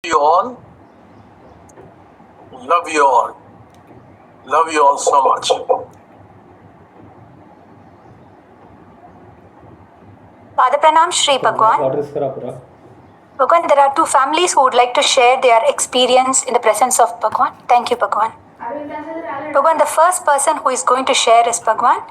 you all. Love you all. Love you all so much. Father Pranam Shri Bhagwan. Bhagwan, there are two families who would like to share their experience in the presence of Bhagwan. Thank you, Bhagwan. Bhagwan, the first person who is going to share is Bhagwan.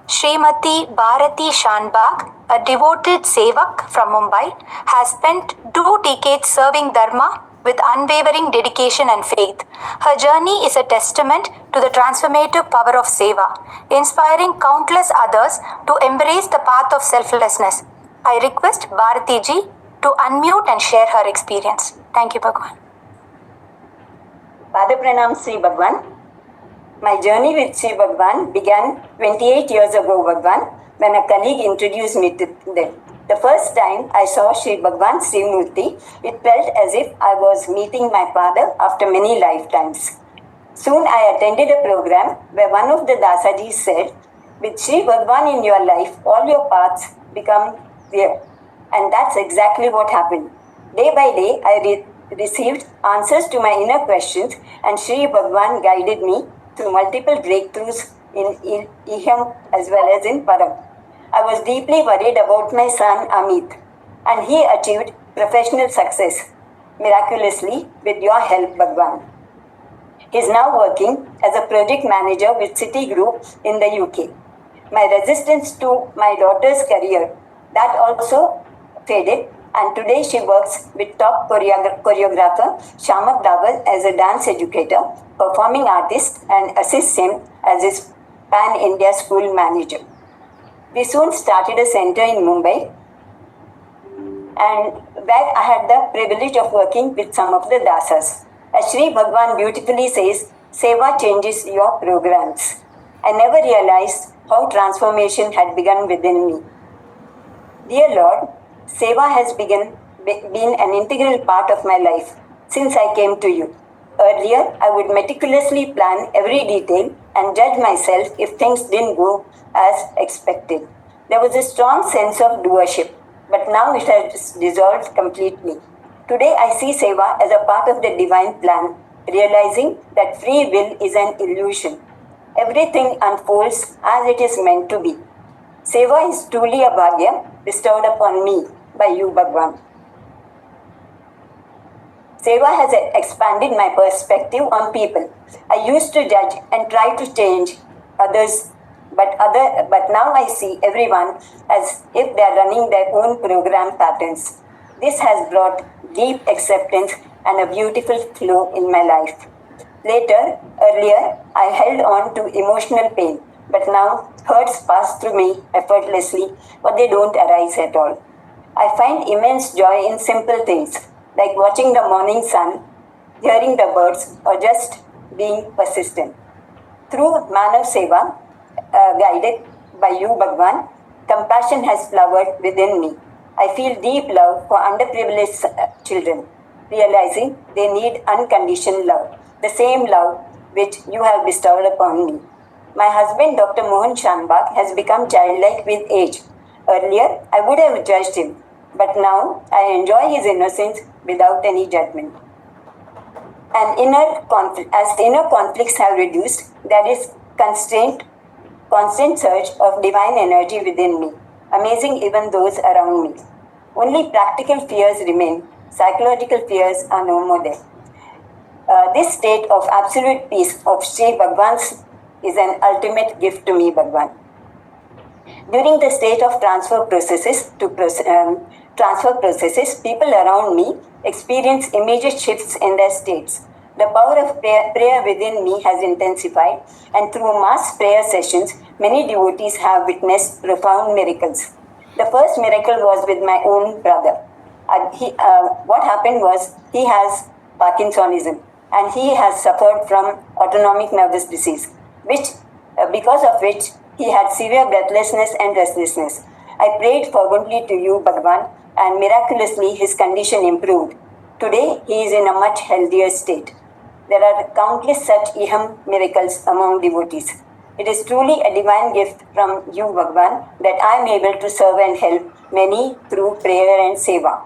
Srimati Bharati Shanbag, a devoted sevak from Mumbai, has spent 2 decades serving Dharma with unwavering dedication and faith. Her journey is a testament to the transformative power of seva, inspiring countless others to embrace the path of selflessness. I request Bharati ji to unmute and share her experience. Thank you, Bhagwan. Father Pranam Sri Bhagwan. My journey with Sri Bhagwan began 28 years ago, Bhagwan, when a colleague introduced me to them. The first time I saw Sri Bhagwan Sri Murti, it felt as if I was meeting my father after many lifetimes. Soon I attended a program where one of the Dasajis said, with Sri Bhagwan in your life, all your paths become clear. And that's exactly what happened. Day by day, I received answers to my inner questions, and Sri Bhagwan guided me through multiple breakthroughs in Iham as well as in Param. I was deeply worried about my son Amit, and he achieved professional success miraculously with your help, Bhagwan. He is now working as a project manager with Citigroup in the UK. My resistance to my daughter's career, that also faded, and today she works with top choreographer Shamak Dawal as a dance educator, performing artist, and assists him as his pan-India school manager. We soon started a center in Mumbai, and where I had the privilege of working with some of the dasas. As Sri Bhagwan beautifully says, Seva changes your programs. I never realized how transformation had begun within me. Dear Lord, Seva has been an integral part of my life since I came to you. Earlier, I would meticulously plan every detail and judge myself if things didn't go as expected. There was a strong sense of doership, but now it has dissolved completely. Today, I see Seva as a part of the divine plan, realizing that free will is an illusion. Everything unfolds as it is meant to be. Seva is truly a bhagya bestowed upon me by you, Bhagwan. Seva has expanded my perspective on people. I used to judge and try to change others, but now I see everyone as if they are running their own program patterns. This has brought deep acceptance and a beautiful flow in my life. Earlier, I held on to emotional pain, but now hurts pass through me effortlessly, or they don't arise at all. I find immense joy in simple things, like watching the morning sun, hearing the birds, or just being persistent. Through Manav Seva, guided by you, Bhagwan, compassion has flowered within me. I feel deep love for underprivileged children, realizing they need unconditional love, the same love which you have bestowed upon me. My husband, Dr. Mohan Shanbag, has become childlike with age. Earlier, I would have judged him, but now I enjoy his innocence without any judgment. As inner conflicts have reduced, there is constant surge of divine energy within me, amazing even those around me. Only practical fears remain. Psychological fears are no more there. This state of absolute peace of Sri Bhagwan's is an ultimate gift to me, Bhagwan. During the state of transfer processes, people around me experience immediate shifts in their states. The power of prayer within me has intensified, and through mass prayer sessions, many devotees have witnessed profound miracles. The first miracle was with my own brother. What happened was he has Parkinsonism, and he has suffered from autonomic nervous disease, because of which he had severe breathlessness and restlessness. I prayed fervently to you, Bhagwan, and miraculously his condition improved. Today, he is in a much healthier state. There are countless such Iham miracles among devotees. It is truly a divine gift from you, Bhagwan, that I am able to serve and help many through prayer and seva.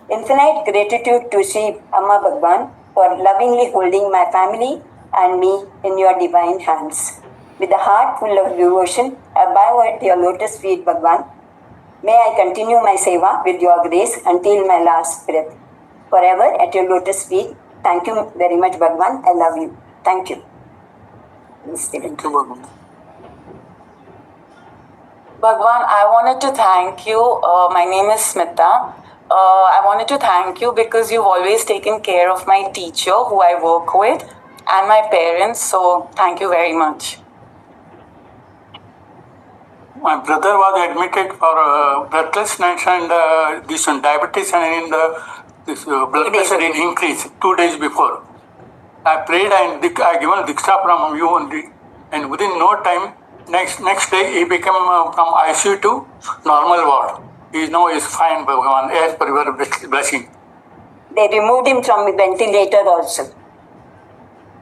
Infinite gratitude to Sri Amma Bhagwan for lovingly holding my family and me in your divine hands. With a heart full of devotion, I bow at your lotus feet, Bhagwan. May I continue my seva with your grace until my last breath. Forever at your lotus feet. Thank you very much, Bhagwan. I love you. Thank you. Thank you, Bhagwan. Bhagwan, I wanted to thank you. My name is Smita. I wanted to thank you because you've always taken care of my teacher who I work with and my parents. So thank you very much. My brother was admitted for breathlessness and this diabetes and this blood pressure increase 2 days before. I prayed and I given Diksha from you only, and within no time, next day he became from ICU to normal ward. He now is fine, Bhagavan, as per your blessing. They removed him from the ventilator also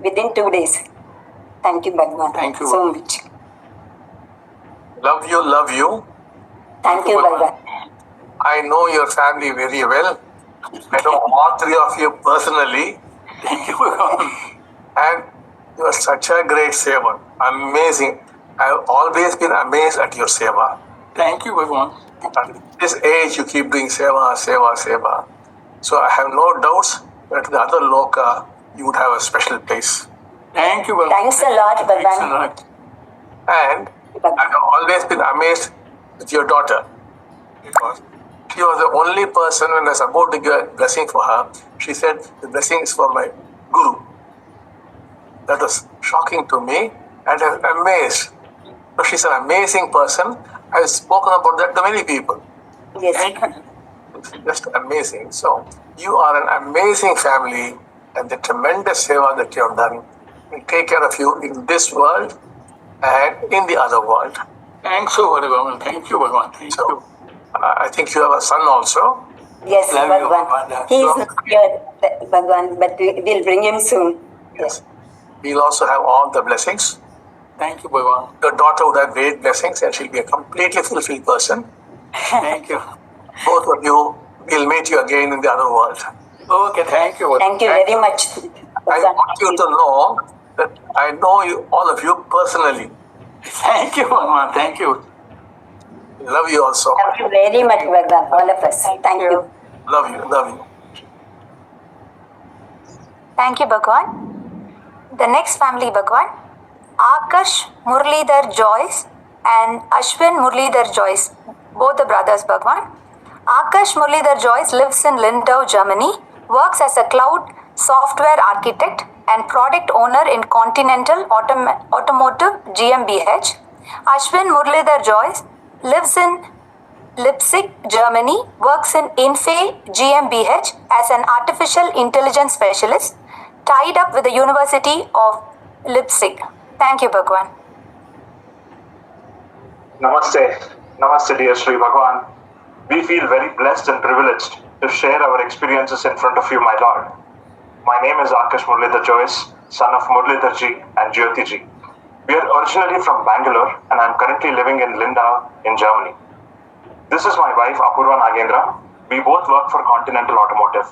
within 2 days. Thank you, Bhagwan. Thank you so much. Love you. Thank you, Bhagwan. I know your family very well. I know all three of you personally. Thank you, Bhagavan. And you are such a great seva. Amazing. I have always been amazed at your seva. Thank you, Bhagavan. At this age, you keep doing seva. So I have no doubts that the other loka, you would have a special place. Thank you, Bhagavan. Thanks a lot, Bhagavan. Thanks a lot. And I have always been amazed with your daughter, because she was the only person when I was about to give a blessing for her. She said, the blessing is for my guru. That was shocking to me, and I was amazed. So she's an amazing person. I've spoken about that to many people. Yes. It's just amazing. So you are an amazing family, and the tremendous seva that you have done will take care of you in this world and in the other world. Thanks, Bhagavan. Thank you, Bhagavan. Thank you. I think you have a son also. Yes, Love you, Bhagwan. Bhagwan. He is not here, Bhagwan, but we'll bring him soon. Yes. We'll also have all the blessings. Thank you, Bhagavan. Your daughter would have great blessings and she'll be a completely fulfilled person. Thank you. Both of you, we'll meet you again in the other world. Okay, thank you. Thank you very much. I want you to know that I know you, all of you personally. Thank you, Bhagavan. Thank you. Love you also. Thank you very much, Bhagwan, all of us. Thank you. Love you. Thank you, Bhagwan. The next family, Bhagwan, Akash Murlidhar Joyce and Ashwin Murlidhar Joyce, both the brothers, Bhagwan. Akash Murlidhar Joyce lives in Lindau, Germany, works as a cloud software architect and product owner in Continental Automotive GmbH. Ashwin Murlidhar Joyce lives in Leipzig, Germany, works in Infe GmbH as an artificial intelligence specialist, tied up with the University of Leipzig. Thank you, Bhagwan. Namaste, dear Sri Bhagwan. We feel very blessed and privileged to share our experiences in front of you, my Lord. My name is Akash Murlidhar Joyce, son of Murlidhar Ji and Jyoti Ji. We are originally from Bangalore and I am currently living in Lindau in Germany. This is my wife Apurva Nagendra. We both work for Continental Automotive.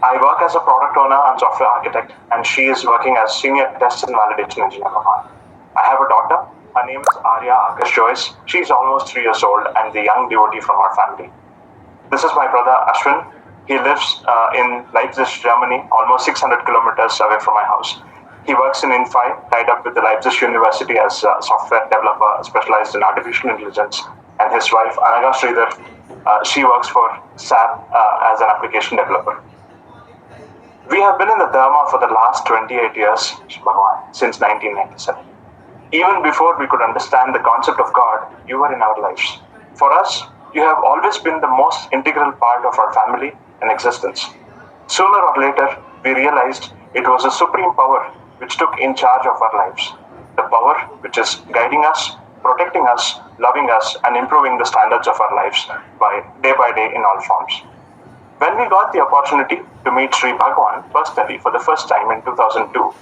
I work as a product owner and software architect, and she is working as senior test and validation engineer. I have a daughter. Her name is Arya Akash Joyce. She is almost 3 years old and the young devotee from our family. This is my brother Ashwin. He lives in Leipzig, Germany, almost 600 kilometers away from my house. He works in Infi, tied up with the Leipzig University as a software developer specialized in artificial intelligence. And his wife, Anaga Sridhar, she works for SAP as an application developer. We have been in the Dharma for the last 28 years, Bhagwan, since 1997. Even before we could understand the concept of God, you were in our lives. For us, you have always been the most integral part of our family and existence. Sooner or later, we realized it was a supreme power which took in charge of our lives. The power which is guiding us, protecting us, loving us, and improving the standards of our lives by day in all forms. When we got the opportunity to meet Sri Bhagwan personally for the first time in 2002,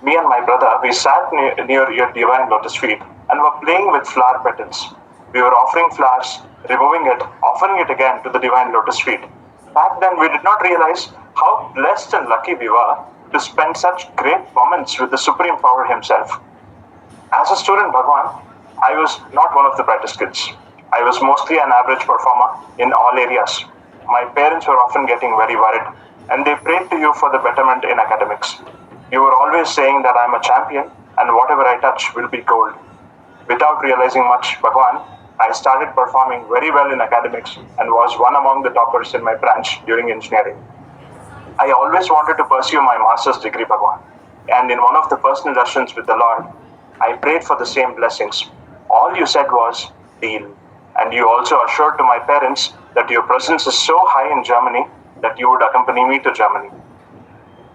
me and my brother, we sat near your divine lotus feet and were playing with flower petals. We were offering flowers, removing it, offering it again to the divine lotus feet. Back then, we did not realize how blessed and lucky we were to spend such great moments with the Supreme Power Himself. As a student, Bhagwan, I was not one of the brightest kids. I was mostly an average performer in all areas. My parents were often getting very worried, and they prayed to you for the betterment in academics. You were always saying that I'm a champion, and whatever I touch will be gold. Without realizing much, Bhagwan, I started performing very well in academics and was one among the toppers in my branch during engineering. I always wanted to pursue my master's degree, Bhagwan, and in one of the personal darshan's with the Lord, I prayed for the same blessings. All you said was, deal. And you also assured to my parents that your presence is so high in Germany that you would accompany me to Germany.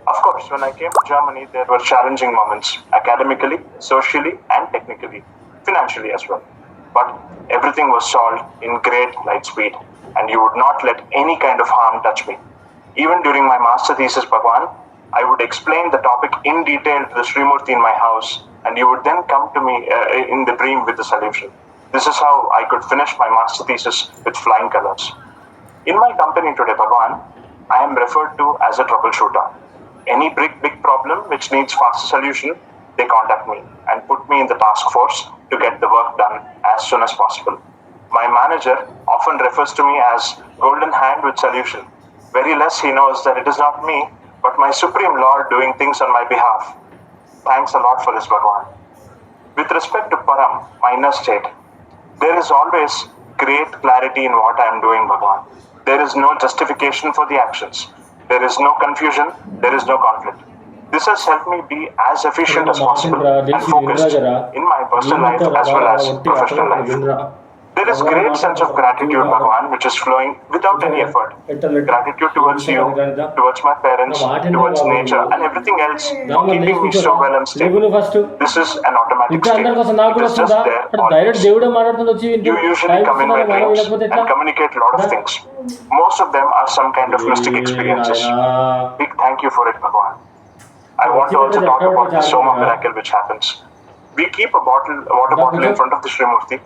Of course, when I came to Germany, there were challenging moments, academically, socially, and technically, financially as well. But everything was solved in great light speed, and you would not let any kind of harm touch me. Even during my master thesis, Bhagwan, I would explain the topic in detail to the Srimurti in my house, and you would then come to me in the dream with the solution. This is how I could finish my master thesis with flying colors. In my company today, Bhagwan, I am referred to as a troubleshooter. Any big problem which needs faster solution, they contact me and put me in the task force to get the work done as soon as possible. My manager often refers to me as golden hand with solution. Very less he knows that it is not me, but my Supreme Lord doing things on my behalf. Thanks a lot for this, Bhagwan. With respect to Param, my inner state, there is always great clarity in what I am doing, Bhagwan. There is no justification for the actions. There is no confusion. There is no conflict. This has helped me be as efficient as possible and focused in my personal life as well as professional life. There is great sense of gratitude, Bhagwan, which is flowing without any effort. Gratitude towards you, towards my parents, towards nature, and everything else for keeping me so well and stable. This is an automatic state. It is just there always. You usually come in my dreams and communicate a lot of things. Most of them are some kind of mystic experiences. Big thank you for it, Bhagwan. I want to also talk about the Soma miracle which happens. We keep a water bottle in front of the Srimurti.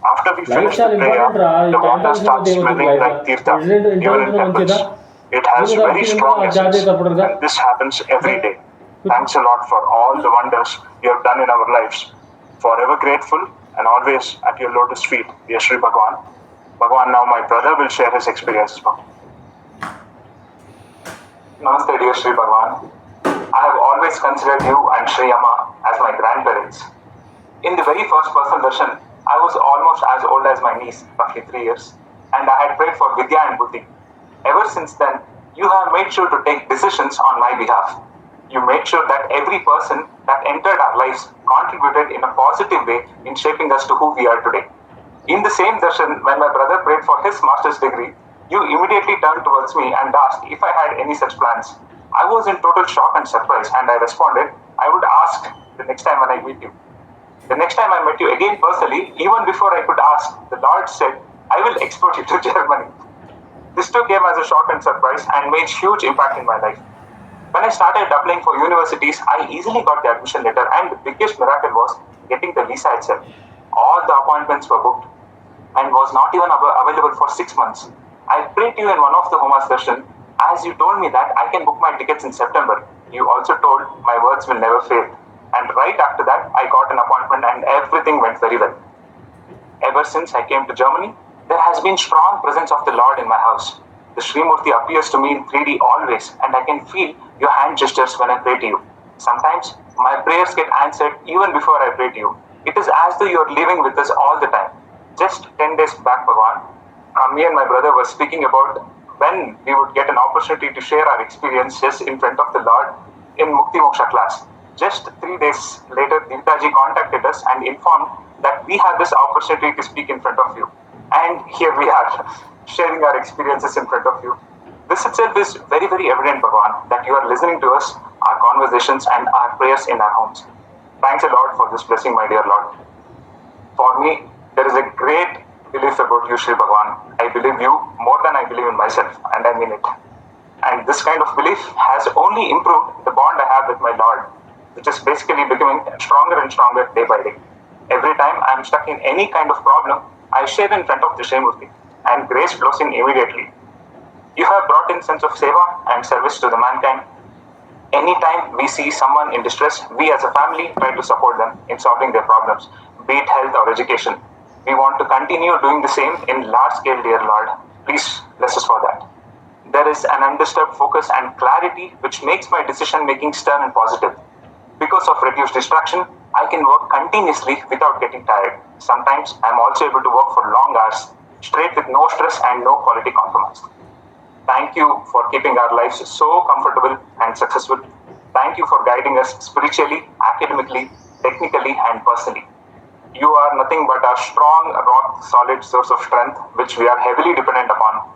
After we finish the prayer, the water starts smelling like tirtha, even in temples. It has very strong essence, and this happens every day. Thanks a lot for all the wonders you have done in our lives. Forever grateful and always at your lotus feet, dear Sri Bhagwan. Bhagwan, now my brother will share his experiences. Namaste, dear Sri Bhagwan. I have always considered you and Sri Amma as my grandparents. In the very first personal darshan, I was almost as old as my niece, roughly 3 years, and I had prayed for Vidya and Buddhi. Ever since then, you have made sure to take decisions on my behalf. You made sure that every person that entered our lives contributed in a positive way in shaping us to who we are today. In the same darshan, when my brother prayed for his master's degree, you immediately turned towards me and asked if I had any such plans. I was in total shock and surprise, and I responded, I would ask the next time when I meet you. The next time I met you again personally, even before I could ask, the Lord said, I will export you to Germany. This too came as a shock and surprise and made huge impact in my life. When I started applying for universities, I easily got the admission letter, and the biggest miracle was getting the visa itself. All the appointments were booked and was not even available for 6 months. I prayed to you in one of the Homas darshan. As you told me that I can book my tickets in September, you also told my words will never fail. And right after that, I got an appointment and everything went very well. Ever since I came to Germany, there has been strong presence of the Lord in my house. The Srimurti appears to me in 3D always, and I can feel your hand gestures when I pray to you. Sometimes my prayers get answered even before I pray to you. It is as though you are living with us all the time. Just 10 days back, Bhagwan, me and my brother were speaking about when we would get an opportunity to share our experiences in front of the Lord in Mukti Moksha class. Just 3 days later, Deeptaji contacted us and informed that we have this opportunity to speak in front of you. And here we are, sharing our experiences in front of you. This itself is very, very evident, Bhagwan, that you are listening to us, our conversations and our prayers in our homes. Thanks a lot for this blessing, my dear Lord. For me, there is a great belief about you, Sri Bhagwan. I believe you more than I believe in myself, and I mean it. And this kind of belief has only improved the bond I have with my Lord, which is basically becoming stronger and stronger day by day. Every time I am stuck in any kind of problem, I share in front of the Srimurti, and grace flows in immediately. You have brought in sense of seva and service to the mankind. Anytime we see someone in distress, we as a family try to support them in solving their problems, be it health or education. We want to continue doing the same in large scale, dear Lord. Please bless us for that. There is an undisturbed focus and clarity which makes my decision making stern and positive. Because of reduced distraction, I can work continuously without getting tired. Sometimes I'm also able to work for long hours, straight with no stress and no quality compromise. Thank you for keeping our lives so comfortable and successful. Thank you for guiding us spiritually, academically, technically, and personally. You are nothing but our strong, rock solid source of strength, which we are heavily dependent upon.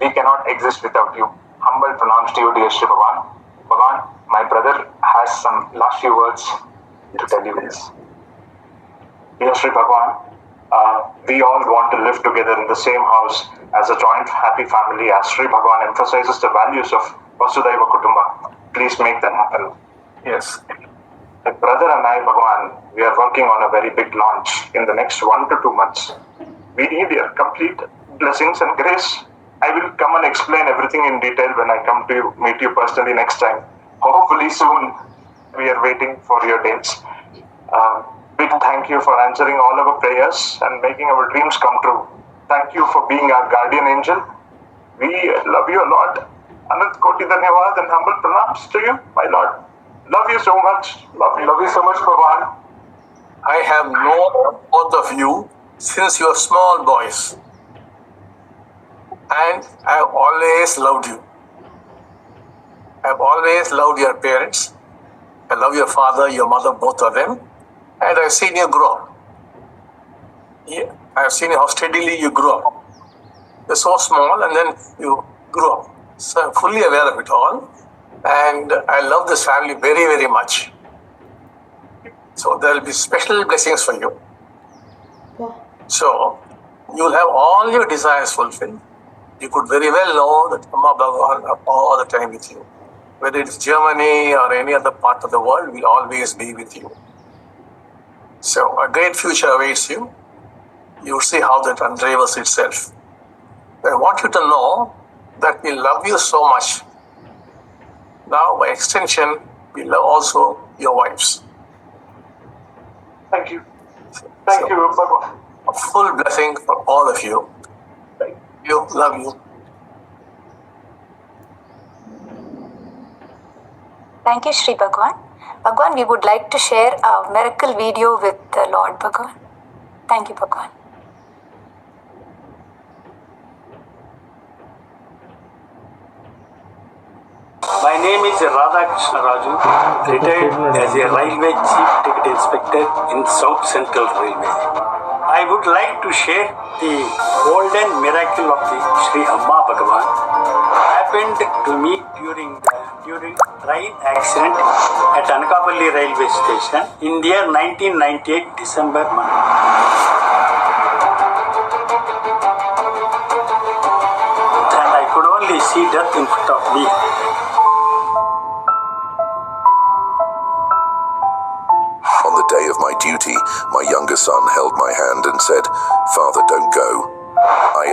We cannot exist without you. Humble pranams to you, dear Shri Bhagwan. Bhagwan, my brother has some last few words to tell you this. Dear Shri Bhagwan, we all want to live together in the same house as a joint happy family, as Shri Bhagwan emphasizes the values of Vasudhaiva Kutumba. Please make that happen. Yes. My brother and I, Bhagwan, we are working on a very big launch in the next 1 to 2 months. We need your complete blessings and grace. I will come and explain everything in detail when I come to meet you personally next time. Hopefully soon. We are waiting for your dates. Big thank you for answering all our prayers and making our dreams come true. Thank you for being our guardian angel. We love you a lot. Anant Koti Dhanyavad and humble pranams to you, my Lord. Love you so much. Love you so much, Bhagwan. I have known both of you since you were small boys. And I have always loved you. I have always loved your parents. I love your father, your mother, both of them. And I've seen you grow up. Yeah, I've seen how steadily you grew up. You're so small and then you grew up. So I'm fully aware of it all. And I love this family very, very much. So there will be special blessings for you. So you'll have all your desires fulfilled. You could very well know that Amma Bhagwan are all the time with you. Whether it's Germany or any other part of the world, we'll always be with you. So a great future awaits you. You'll see how that unravels itself. I want you to know that we love you so much. Now, by extension, we love also your wives. Thank you. Thank you, Bhagwan. A full blessing for all of you. Thank you. Love you. Thank you, Shri Bhagwan. Bhagwan, we would like to share a miracle video with the Lord Bhagwan. Thank you, Bhagwan. My name is Radhakrishna Raju, retired as a Railway Chief Ticket Inspector in South Central Railway. I would like to share the golden miracle of the Sri Amma Bhagavan. Happened to me during train accident at Anakapalli Railway Station in the year 1998 December month. And I could only see death in front of me. On the day of my duty, my younger son held my hand and said, "Father, don't go."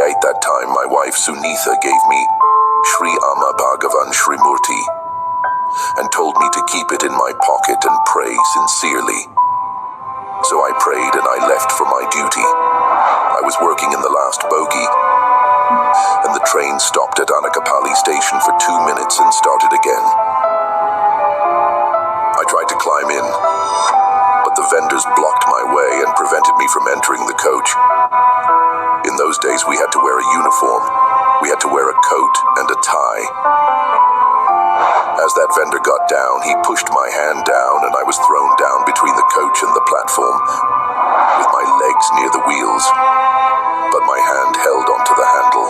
At that time, my wife Sunitha gave me Sri Amma Bhagavan Shri Murti and told me to keep it in my pocket and pray sincerely. So I prayed and I left for my duty. I was working in the last bogie, and the train stopped at Anakapalli station for 2 minutes and started again. I tried to climb in, but the vendors blocked my way and prevented me from entering the coach. In those days, we had to wear a uniform. We had to wear a coat and a tie. As that vendor got down, he pushed my hand down and I was thrown down between the coach and the platform, with my legs near the wheels, but my hand held onto the handle.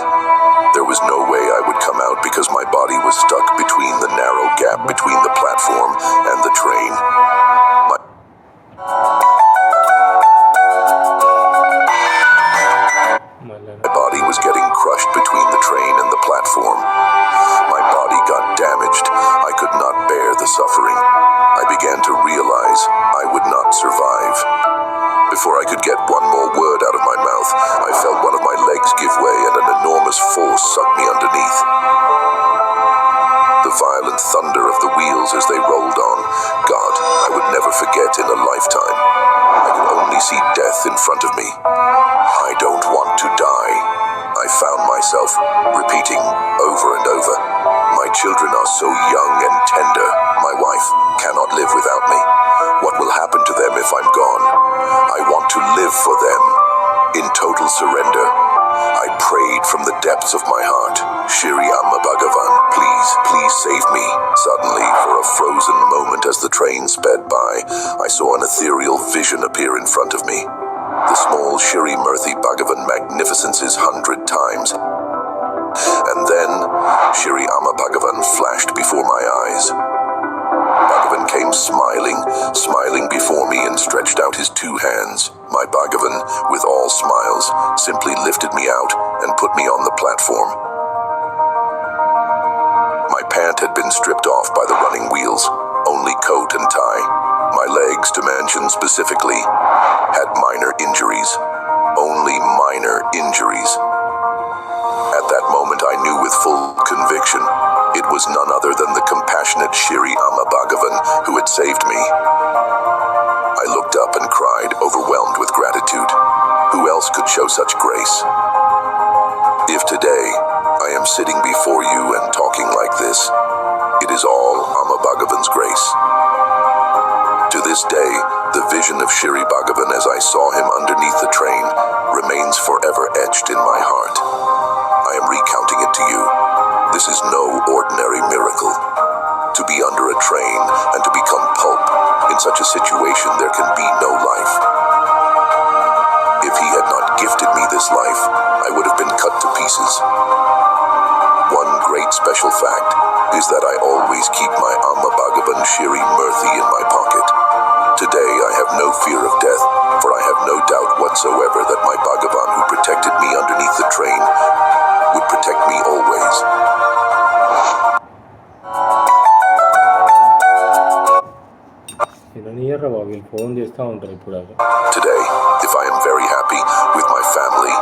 There was no way I would come out because my body was stuck between the narrow gap between the platform and the train. My body was getting crushed between the train and the platform. My body got damaged. I could not bear the suffering. I began to realize I would not survive. Before I could get one more word out of my mouth, I felt one of my legs give way and an enormous force sucked me underneath. silent thunder of the wheels as they rolled on. God, I would never forget in a lifetime. I could only see death in front of me. I don't want to die. I found myself repeating over and over. My children are so young and tender. My wife cannot live without me. What will happen to them if I'm gone? I want to live for them. In total surrender, I prayed from the depths of my heart, Shri Amma Bhagavan, please save me. Suddenly, for a frozen moment as the train sped by, I saw an ethereal vision appear in front of me. The small Shri Murthy Bhagavan magnificences 100 times. And then, Shri Amma Bhagavan flashed before my eyes. Bhagavan came smiling before me and stretched out his two hands. My Bhagavan, with all smiles, simply lifted me out and put me on the platform. My pant had been stripped off by the running wheels, only coat and tie. My legs, to mention specifically, had minor injuries. Only minor injuries. At that moment I knew with full conviction it was none other than the compassionate Shri Amma Bhagavan who had saved me. I looked up and cried, overwhelmed with gratitude. Who else could show such grace? If today I am sitting before you and talking like this, it is all Amma Bhagavan's grace. To this day, the vision of Shri Bhagavan as I saw him underneath the train remains forever etched in my heart. I am recounting it to you. This is no ordinary miracle. To be under a train and to become pulp, in such a situation there can be no life. If he had not gifted me this life, I would have been cut to pieces. One great special fact is that I always keep my Amma Bhagavan Shri Murthy in my pocket. Today I have no fear of death, for I have no doubt whatsoever that my Bhagavan who protected me underneath the train would protect me always. వీళ్ళు phone చేస్తూ ఉంటారు ఇప్పుడు. Today, if I am very happy with my family,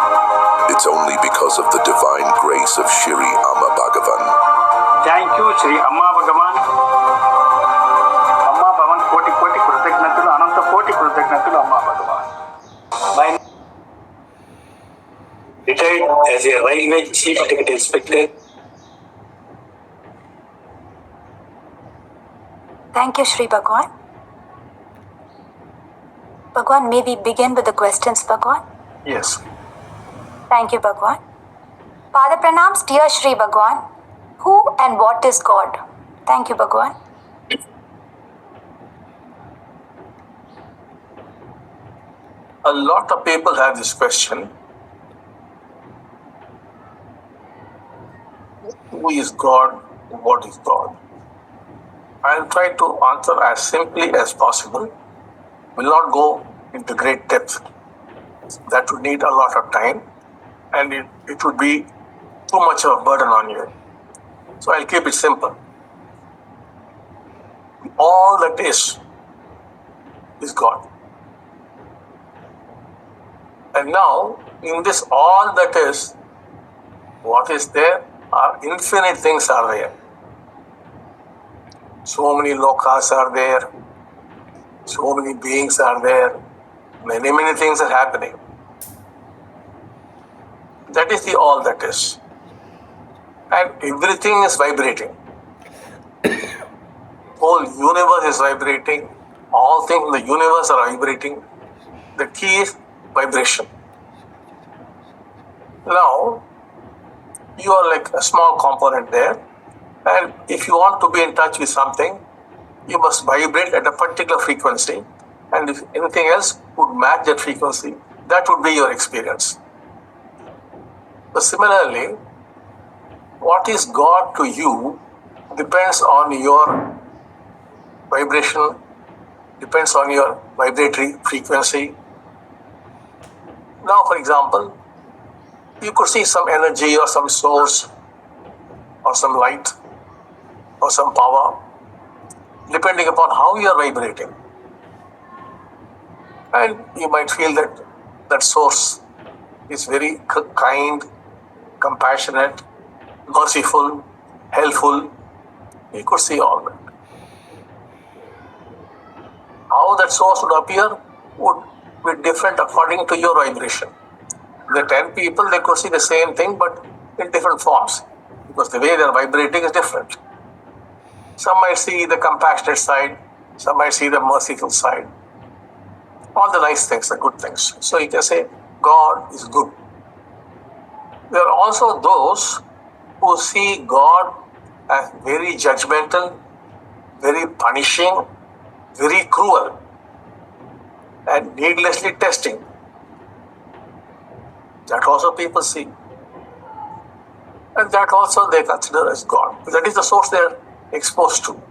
it's only because of the divine grace of Shri Amma Bhagavan. Thank you Shri Amma Bhagavan. అమ్మా భగవాన్ కోటి కృతజ్ఞతలు, అనంత కోటి కృతజ్ఞతలు అమ్మా భగవాన్. Retired as a railway chief ticket inspector. Thank you, Shri Bhagwan. Bhagwan, may we begin with the questions, Bhagwan? Yes. Thank you, Bhagwan. Pada Pranams, dear Shri Bhagwan. Who and what is God? Thank you, Bhagwan. A lot of people have this question. Who is God? What is God? I'll try to answer as simply as possible. Will not go into great depth. That would need a lot of time and it would be too much of a burden on you. So I'll keep it simple. All that is God. And now, in this all that is, what is there are infinite things are there. So many lokas are there. So many beings are there. Many things are happening. That is the all that is. And everything is vibrating. Whole universe is vibrating. All things in the universe are vibrating. The key is vibration. Now, you are like a small component there. And if you want to be in touch with something, you must vibrate at a particular frequency. And if anything else would match that frequency, that would be your experience. But similarly, what is God to you depends on your vibration, depends on your vibratory frequency. Now, for example, you could see some energy or some source or some light or some power, depending upon how you are vibrating. And you might feel that that source is very kind, compassionate, merciful, helpful. He could see all that. How that source would appear would be different according to your vibration. The 10 people, they could see the same thing but in different forms because the way they are vibrating is different. Some might see the compassionate side, some might see the merciful side. All the nice things, the good things. So you can say God is good. There are also those who see God as very judgmental, very punishing, very cruel, and needlessly testing. That also people see. And that also they consider as God. That is the source they are exposed to.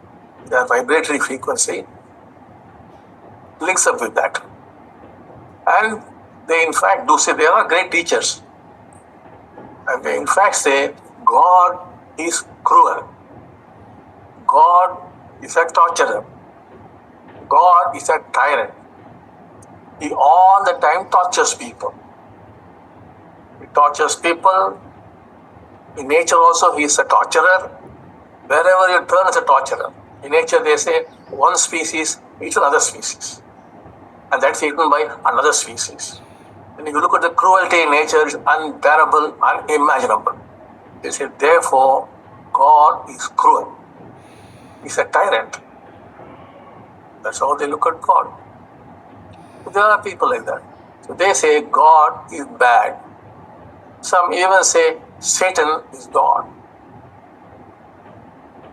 Their vibratory frequency links up with that. And they in fact do say they are great teachers. And they in fact say God is cruel. God is a torturer. God is a tyrant. He all the time tortures people. He tortures people. In nature also he is a torturer. Wherever you turn is a torturer. In nature they say one species eats another species. And that's eaten by another species. And if you look at the cruelty in nature, it's unbearable, unimaginable. They say, therefore, God is cruel. He's a tyrant. That's how they look at God. There are people like that. So they say God is bad. Some even say Satan is God.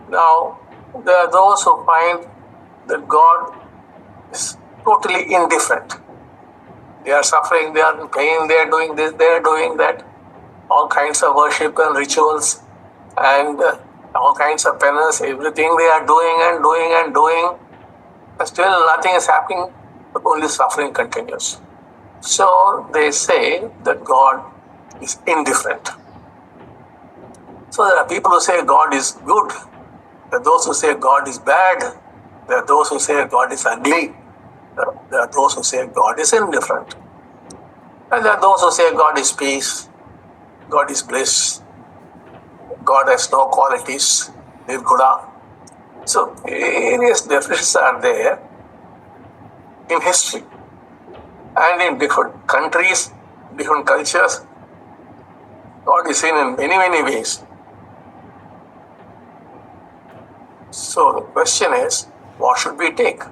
Now, there are those who find that God is totally indifferent. They are suffering, they are in pain, they are doing this, they are doing that. All kinds of worship and rituals and all kinds of penance, everything they are doing and doing and doing. And still nothing is happening, but only suffering continues. So they say that God is indifferent. So there are people who say God is good. There are those who say God is bad. There are those who say God is ugly. There are those who say God is indifferent. And there are those who say God is peace, God is bliss, God has no qualities, nirguna. So various definitions are there in history and in different countries, different cultures. God is seen in many, many ways. So the question is, what should we take?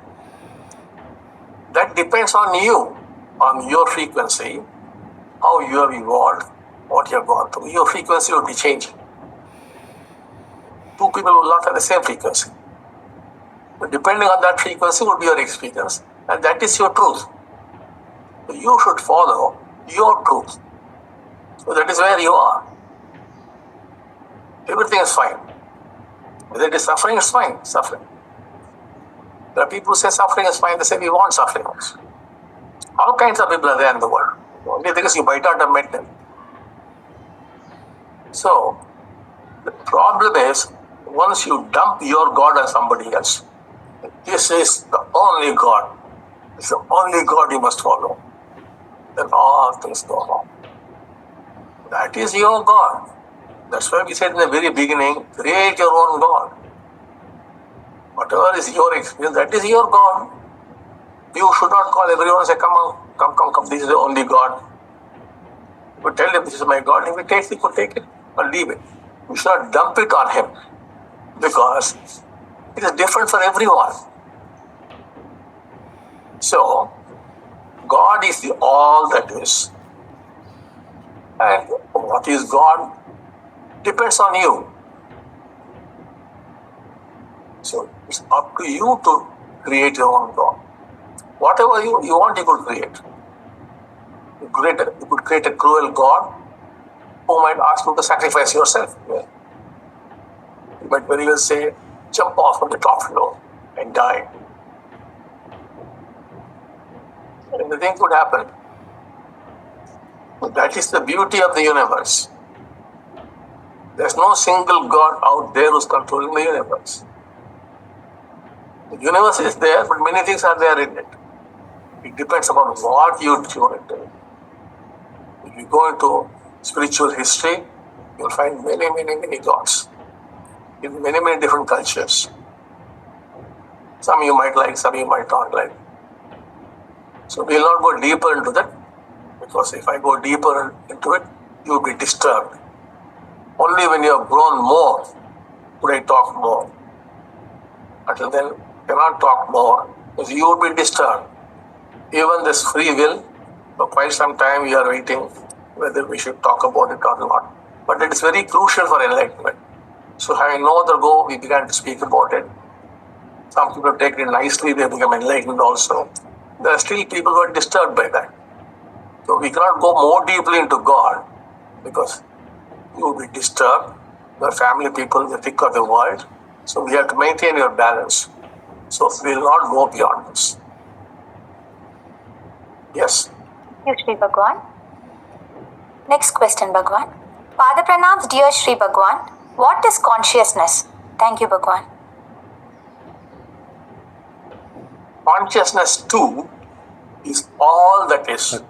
That depends on you, on your frequency, how you have evolved, what you have gone through. Your frequency will be changing. Two people will not have the same frequency. But depending on that frequency will be your experience, and that is your truth. So you should follow your truth. So that is where you are. Everything is fine. Whether it is suffering, it's fine, suffering. There are people who say suffering is fine, they say we want suffering also. All kinds of people are there in the world. The only thing is you might not have met them. So, the problem is, once you dump your God on somebody else, this is the only God. It's the only God you must follow. Then all things go wrong. That is your God. That's why we said in the very beginning, create your own God. Whatever is your experience, that is your God. You should not call everyone and say, come on, come, this is the only God. You tell him, this is my God. If he takes it, you could take it or leave it. You should not dump it on him because it is different for everyone. So, God is the all that is. And what is God depends on you. So, it's up to you to create your own God. Whatever you want, you could create. You could create a cruel God who might ask you to sacrifice yourself. Yeah. You might very well say, jump off from the top floor and die. And the thing could happen. But that is the beauty of the universe. There's no single God out there who's controlling the universe. The universe is there, but many things are there in it. It depends upon what you tune into. If you go into spiritual history, you'll find many, many, many gods. in many, many different cultures. Some you might like, some you might not like. So we'll not go deeper into that, because if I go deeper into it, you will be disturbed. Only when you have grown more would I talk more. Until then, you cannot talk more, because you will be disturbed. Even this free will, for quite some time we are waiting whether we should talk about it or not. But it is very crucial for enlightenment. So having no other go, we began to speak about it. Some people take it nicely, they become enlightened also. There are still people who are disturbed by that. So we cannot go more deeply into God, because you will be disturbed. Your family people, the thick of the world. So we have to maintain your balance. So we will not go beyond this. Yes. Thank you, Shri Bhagwan. Next question, Bhagwan. Pada Pranams, dear Shri Bhagwan. What is consciousness? Thank you, Bhagwan. Consciousness too is all that is.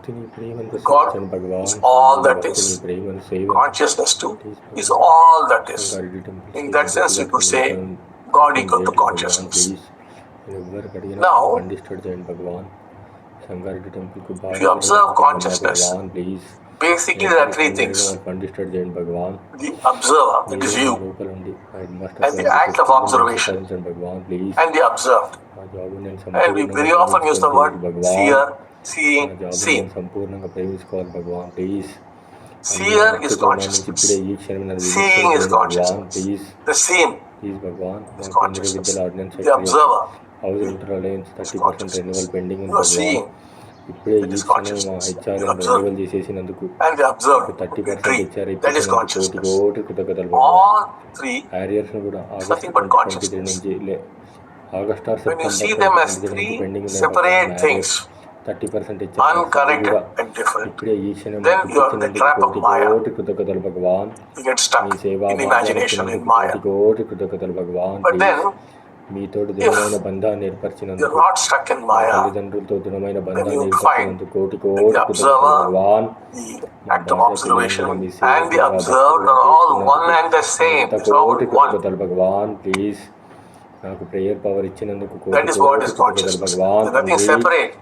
God is all that is. Consciousness too is all that is. In that sense, you could say God equal to consciousness. Now, if you observe consciousness, basically there are three things. The observer, that is you, and the act of observation, and the observed. And we very often use the word seer, seeing, seen. Seer is consciousness. Seeing is consciousness. The seen is consciousness. The observer is consciousness. You are seeing. That is consciousness. You observe. And the observed, the dream, that is consciousness. All three is nothing but consciousness. When you see them as three separate things, unconnected and different, then you are in the trap of Maya. You get stuck in imagination, in Maya. But then, if you're not stuck in Maya, then you will find that the observer, the act of observation, and the observed are all one and the same. It's all one. That is what is consciousness. There's nothing separate.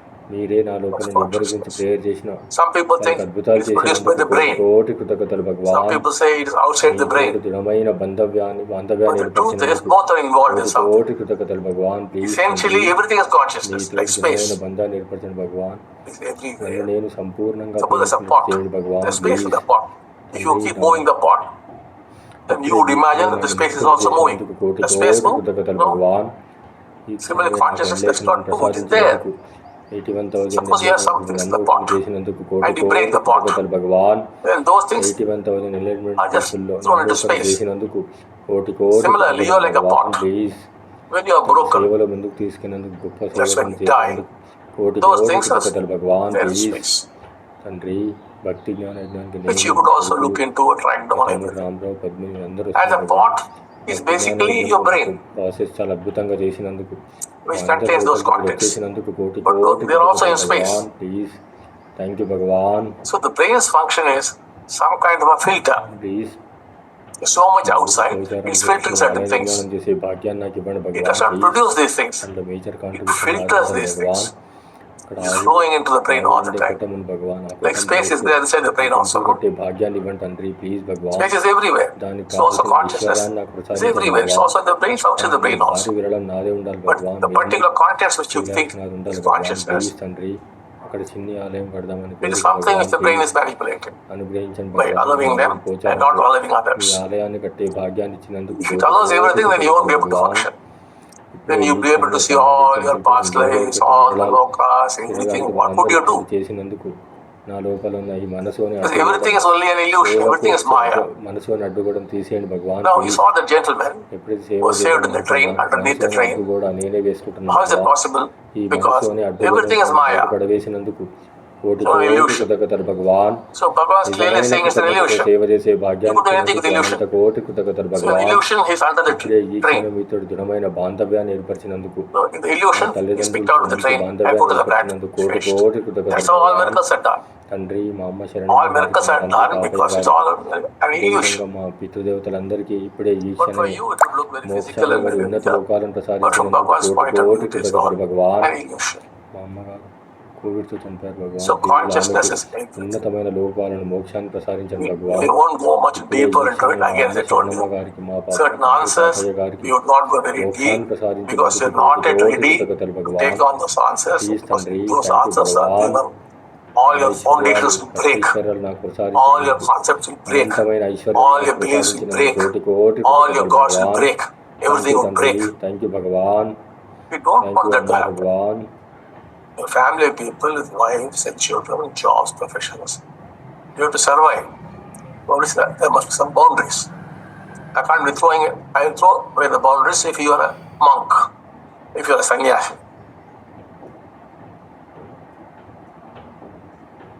Some people think it's produced by the brain. Some people say it is outside the brain. But the truth is, both are involved in something. Essentially, everything is consciousness, like space. It's everywhere. Suppose there's a pot. There's space in the pot. If you keep moving the pot, then you would imagine that the space is also moving. The space moves? No. Similarly, consciousness does not move, it is there. Suppose you have some things in the pot and you break the pot, then those things are just thrown into space. Similarly, you are like a pot. When you are broken, that's when you die. Those things are there in space, which you could also look into and write down everything. And the pot is basically your brain, which contains those contents. But they are also in space. So the brain's function is some kind of a filter. There's so much outside, it's filtering certain things. It does not produce these things. It filters these things. It's flowing into the brain all the time. Like space is there inside the brain also. Space is everywhere. It's also consciousness. It's everywhere. It's also in the brain, it's outside the brain also. But the particular contents which you think is consciousness, it is something which the brain is manipulating by allowing them and not allowing others. If it allows everything, then you won't be able to function. Then you'll be able to see all your past lives, all the lokas, everything. What would you do? Because everything is only an illusion, everything is Maya. Now you saw the gentleman who was saved in the train, underneath the train. How is it possible? Because everything is Maya. It's an illusion. So Bhagavan is clearly saying it's an illusion. You could do anything with illusion. So an illusion is under the train. So in the illusion, he's picked out of the train and put to the platform. Finished. That's how all miracles are done. తండ్రి మా అమ్మ All miracles are done because it's all an illusion. మా పితృదేవతలందరికీ ఇప్పుడే ఈ But for క్షణం you, it would look very physical మోక్షాన్ని and మరి very ఉన్నత real. లోకాలను But from ప్రసాదించినందుకు Bhagwan's కోటి point of view, కోటి it is కృతజ్ఞతలు all భగవాన్. an illusion. మా అమ్మగారు కోవిడ్తో చనిపోయారు భగవాన్. So దేవుడు consciousness ఆమెకు is everything. ఉన్నతమైన లోకాలను మోక్షాన్ని ప్రసాదించండి భగవాన్. We won't go much deeper into it. Again, as I told you, గారికి మా certain answers గారికి we would not go very మోక్షాన్ని deep because ప్రసాదించడానికి we're not yet కోటి ready కృతజ్ఞతలు to Bhagavan. take on those answers. Please, Because Tandri, those thank you, answers are Bhagavan. given. All your foundations will break. ఐశ్వర్యాలు నాకు All your ప్రసాదించండి. concepts will break. అనంతమైన ఐశ్వర్యాలు All నాకు your beliefs will ప్రసాదించినందుకు break. కోటి కోటి All your కృతజ్ఞతలు gods will Bhagavan. break. Everything will break. Thank you Bhagavan. We don't thank want you that to Amma happen. Bhagavan. Your family of people with wives and children, jobs, professions. You have to survive. Obviously, there must be some boundaries. I can't be throwing it. I will throw away the boundaries if you are a monk, if you are a sannyasi.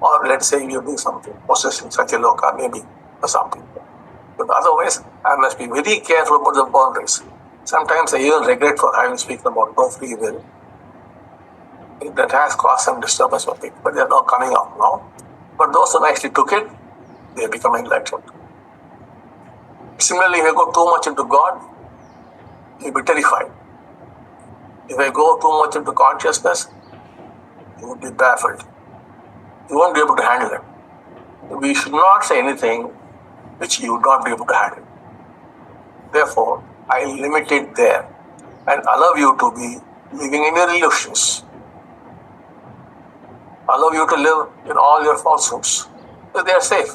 Or let's say you're doing something, possessing Satyaloka, maybe, or something. But otherwise, I must be very careful about the boundaries. Sometimes I even regret for having spoken about no free will. That has caused some disturbance for people, but they are not coming out now. But those who actually took it, they are becoming enlightened. Similarly, if I go too much into God, you'll be terrified. If I go too much into consciousness, you will be baffled. You won't be able to handle it. We should not say anything which you would not be able to handle. Therefore, I limit it there and allow you to be living in your illusions. Allow you to live in all your falsehoods. So they are safe.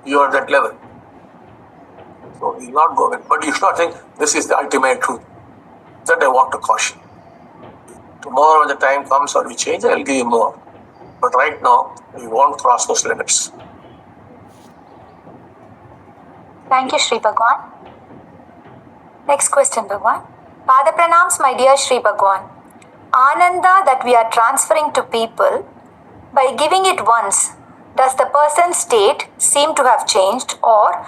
You are at that level. So you will not go with. But you should not think this is the ultimate truth. That I want to caution. Tomorrow when the time comes or we change, I will give you more. But right now, we won't cross those limits. Thank you, Shri Bhagwan. Next question, Bhagwan. Pada Pranams, my dear Shri Bhagwan. Ananda that we are transferring to people, by giving it once, does the person's state seem to have changed, or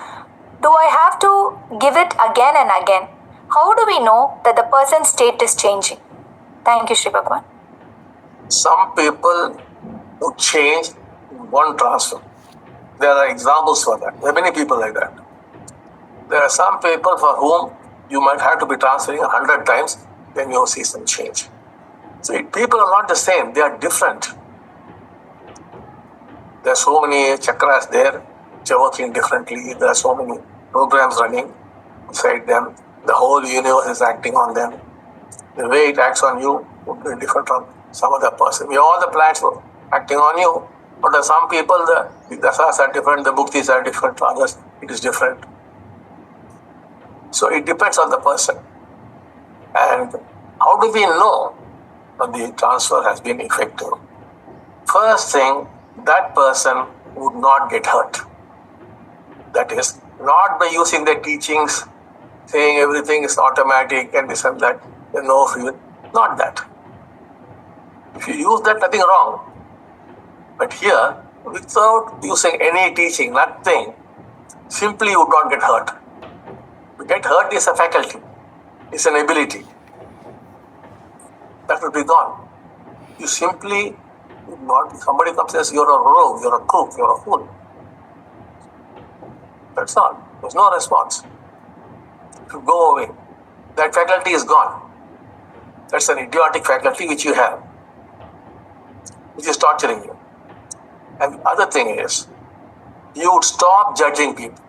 do I have to give it again and again? How do we know that the person's state is changing? Thank you, Shri Bhagwan. Some people who change in one transfer. There are examples for that. There are many people like that. There are some people for whom you might have to be transferring 100 times, then you'll see some change. So people are not the same, they are different. There are so many chakras there, which are working differently. There are so many programs running inside them. The whole universe is acting on them. The way it acts on you would be different from some other person. All the planets are acting on you, but there are some people, the dasas are different, the bhuktis are different, to others it is different. So it depends on the person. And how do we know that the transfer has been effective? First thing, that person would not get hurt. That is, not by using their teachings, saying everything is automatic and this and that, there's no free will. Not that. If you use that, nothing wrong. But here, without using any teaching, nothing, simply you would not get hurt. To get hurt is a faculty, it's an ability. That will be gone. You simply would not, somebody comes and says, you're a rogue, you're a crook, you're a fool. That's all. There's no response. You go away. That faculty is gone. That's an idiotic faculty which you have, which is torturing you. And the other thing is, you would stop judging people.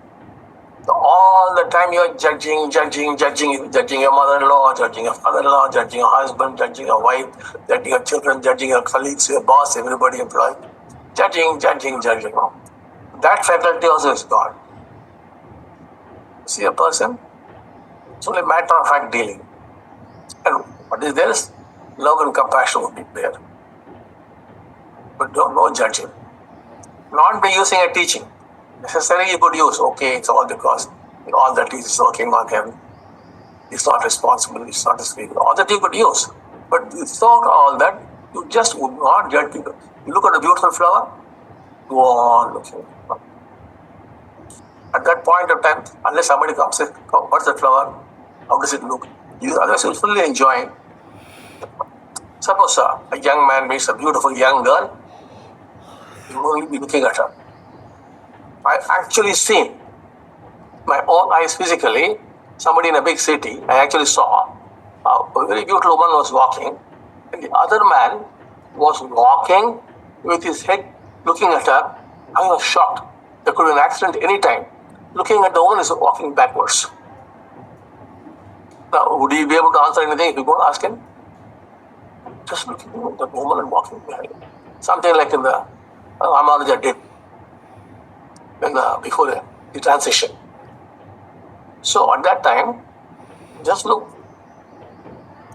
So all the time you are judging your mother-in-law, judging your father-in-law, judging your husband, judging your wife, judging your children, judging your colleagues, your boss, everybody employed. Judging. That faculty also is gone. See a person, it's only a matter of fact dealing. And what is there is love and compassion would be there. But no judging. Not by using a teaching. Necessarily you could use, okay, it's all because all that is working on him. He's not responsible, he's not his people. All that you could use. But without all that, you just would not judge people. You look at a beautiful flower, go on looking. At that point of time, unless somebody comes and says, oh, what's the flower? How does it look? Otherwise you'll fully enjoy. Suppose a young man meets a beautiful young girl, You will only be looking at her. I actually seen my own eyes physically, somebody in a big city, I actually saw a very beautiful woman was walking, and the other man was walking with his head looking at her. I was shocked. There could be an accident any time. Looking at the woman is walking backwards. Now, would he be able to answer anything if you go and ask him? Just looking at the woman and walking behind him. Something like in the Ramanuja did before the transition. So at that time, just look.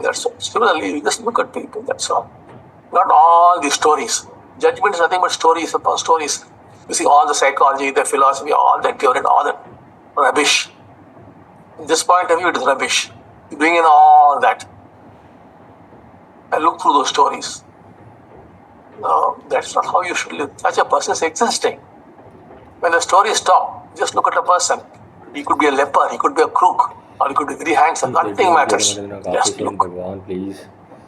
That's all. Similarly, you just look at people, that's all. Not all the stories. Judgment is nothing but stories upon stories. You see all the psychology, the philosophy, all that theory, all that rubbish. From this point of view, it is rubbish. You bring in all that and look through those stories. No, that's not how you should live. Such a person is existing. When the stories stop, just look at a person. He could be a leper, he could be a crook, or he could be very handsome. Nothing matters. Just look. Please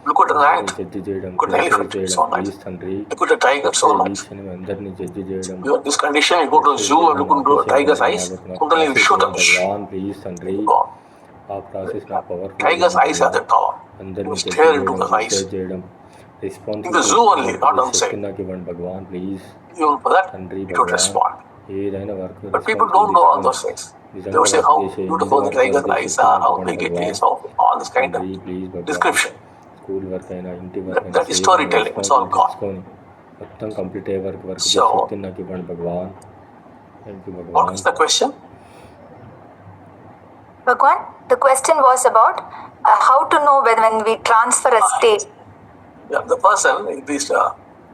Look at an ant. Judge చేయడం Look at an elephant. So nice. Please తండ్రి Look at a tiger. So nice. అందరినీ judge చేయడం You have this condition, you go to a zoo and look into a tiger's eyes, suddenly you shoot them. Bhagavan please తండ్రి Gone. ఆ process నా power Tiger's eyes have that power. అందరినీ You judge stare into the eyes. చేయడం In the zoo only, not outside. నాకు ఇవ్వండి భగవాన్ please Even for that, తండ్రి it would respond. ఏదైనా work But people don't know all those things. They would say how beautiful the tiger's eyes are, how big it is, how all this kind of description. School work అయినా ఇంటి work అయినా That is storytelling. It's all gone. మొత్తం complete అయ్యే వరకు work So, శక్తిని నాకు ఇవ్వండి Bhagavan thank you What Bhagavan was the question? Bhagwan, the question was about how to know when we transfer a state. Yeah, the person, if this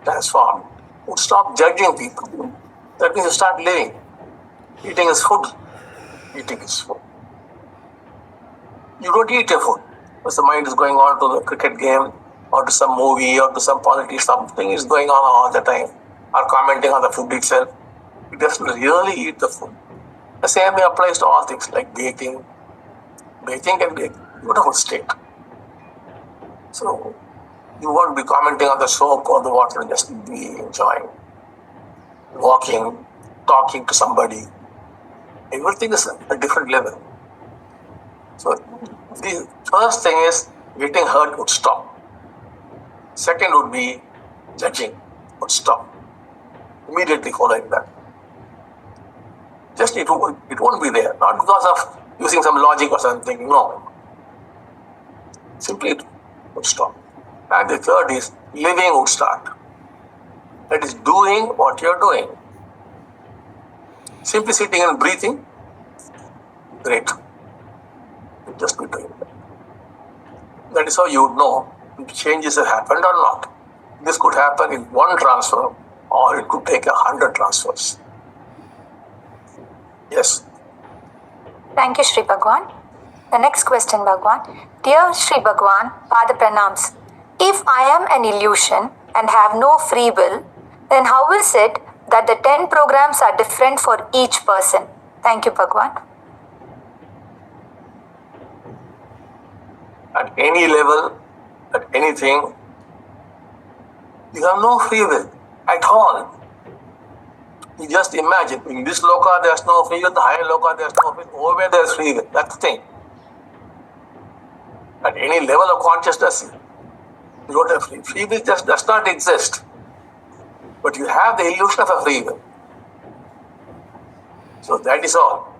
transformed, would stop judging people. That means you start living. Eating is food. Eating is food. You don't eat your food. Because the mind is going on to the cricket game or to some movie or to some politics, something is going on all the time. Or commenting on the food itself. It doesn't really eat the food. The same way applies to all things like bathing. Bathing can be a beautiful state. So, you won't be commenting on the soap or the water, just be enjoying. Walking, talking to somebody. Everything is a different level. So, the first thing is getting hurt would stop. Second would be judging would stop. Immediately following that. Just it won't be there. Not because of using some logic or something. No. Simply it would stop. And the third is living would start. That is doing what you're doing. Simply sitting and breathing, great. You just be doing that. That is how you would know if changes have happened or not. This could happen in one transfer or it could take 100 transfers. Yes. Thank you, Shri Bhagwan. The next question, Bhagwan. Dear Shri Bhagwan, Pada Pranams. If I am an illusion and have no free will, then how is it that the 10 programs are different for each person? Thank you, Bhagwan. At any level, at anything, you have no free will at all. You just imagine, in this loka there's no free will, the higher loka there's no free will, over there's free will. That's the thing. At any level of consciousness, you don't have free will. Free will just does not exist. But you have the illusion of a free will. So that is all.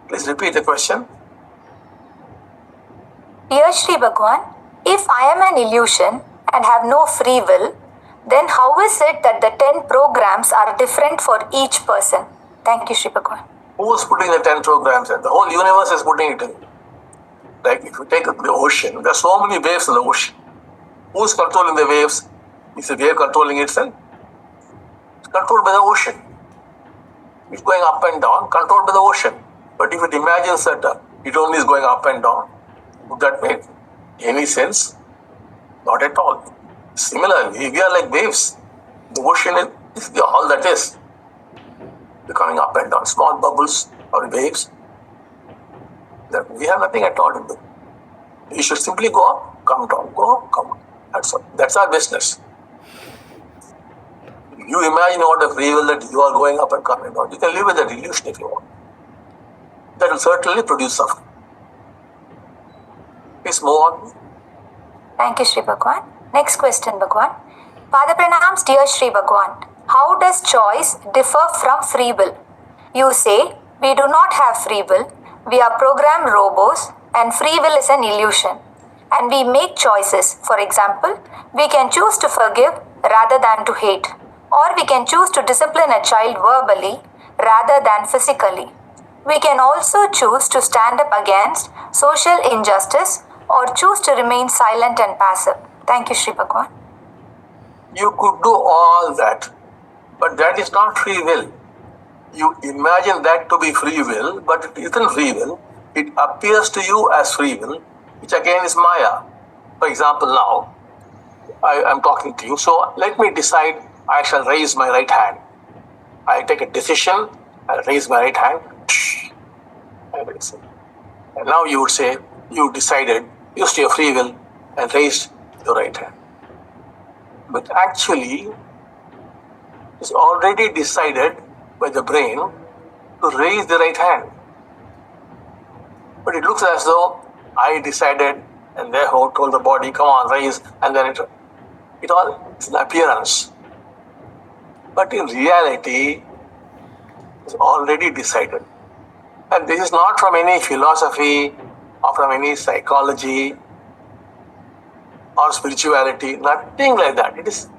Please repeat the question. Dear Shri Bhagwan, if I am an illusion and have no free will, then how is it that the 10 programs are different for each person? Thank you, Shri Bhagwan. Who is putting the 10 programs in? The whole universe is putting it in. Like if you take the ocean, there are so many waves in the ocean. Who is controlling the waves? Is the wave controlling itself? It's controlled by the ocean. It's going up and down, controlled by the ocean. But if it imagines that it only is going up and down, would that make any sense? Not at all. Similarly, we are like waves. The ocean is all that is. Becoming up and down, small bubbles or waves. That we have nothing at all to do. We should simply go up, come down, go up, come down. That's all. That's our business. You imagine what a free will that you are going up and coming down. You can live with that illusion if you want. That will certainly produce suffering. Please move on. Thank you, Shri Bhagwan. Next question, Bhagwan. Pada Pranams, dear Shri Bhagwan. How does choice differ from free will? You say we do not have free will. We are programmed robots and free will is an illusion. And we make choices. For example, we can choose to forgive rather than to hate. Or we can choose to discipline a child verbally rather than physically. We can also choose to stand up against social injustice or choose to remain silent and passive. Thank you, Shri Bhagwan. You could do all that, but that is not free will. You imagine that to be free will, but it isn't free will. It appears to you as free will, which again is Maya. For example, now, I am talking to you, so let me decide I shall raise my right hand. I take a decision, I raise my right hand, I raise it. And now you would say, you decided, used your free will, and raised your right hand. But actually, it's already decided by the brain to raise the right hand. But it looks as though I decided and therefore told the body, come on, raise, and then it all is an appearance. But in reality, it's already decided. And this is not from any philosophy or from any psychology or spirituality, nothing like that. It is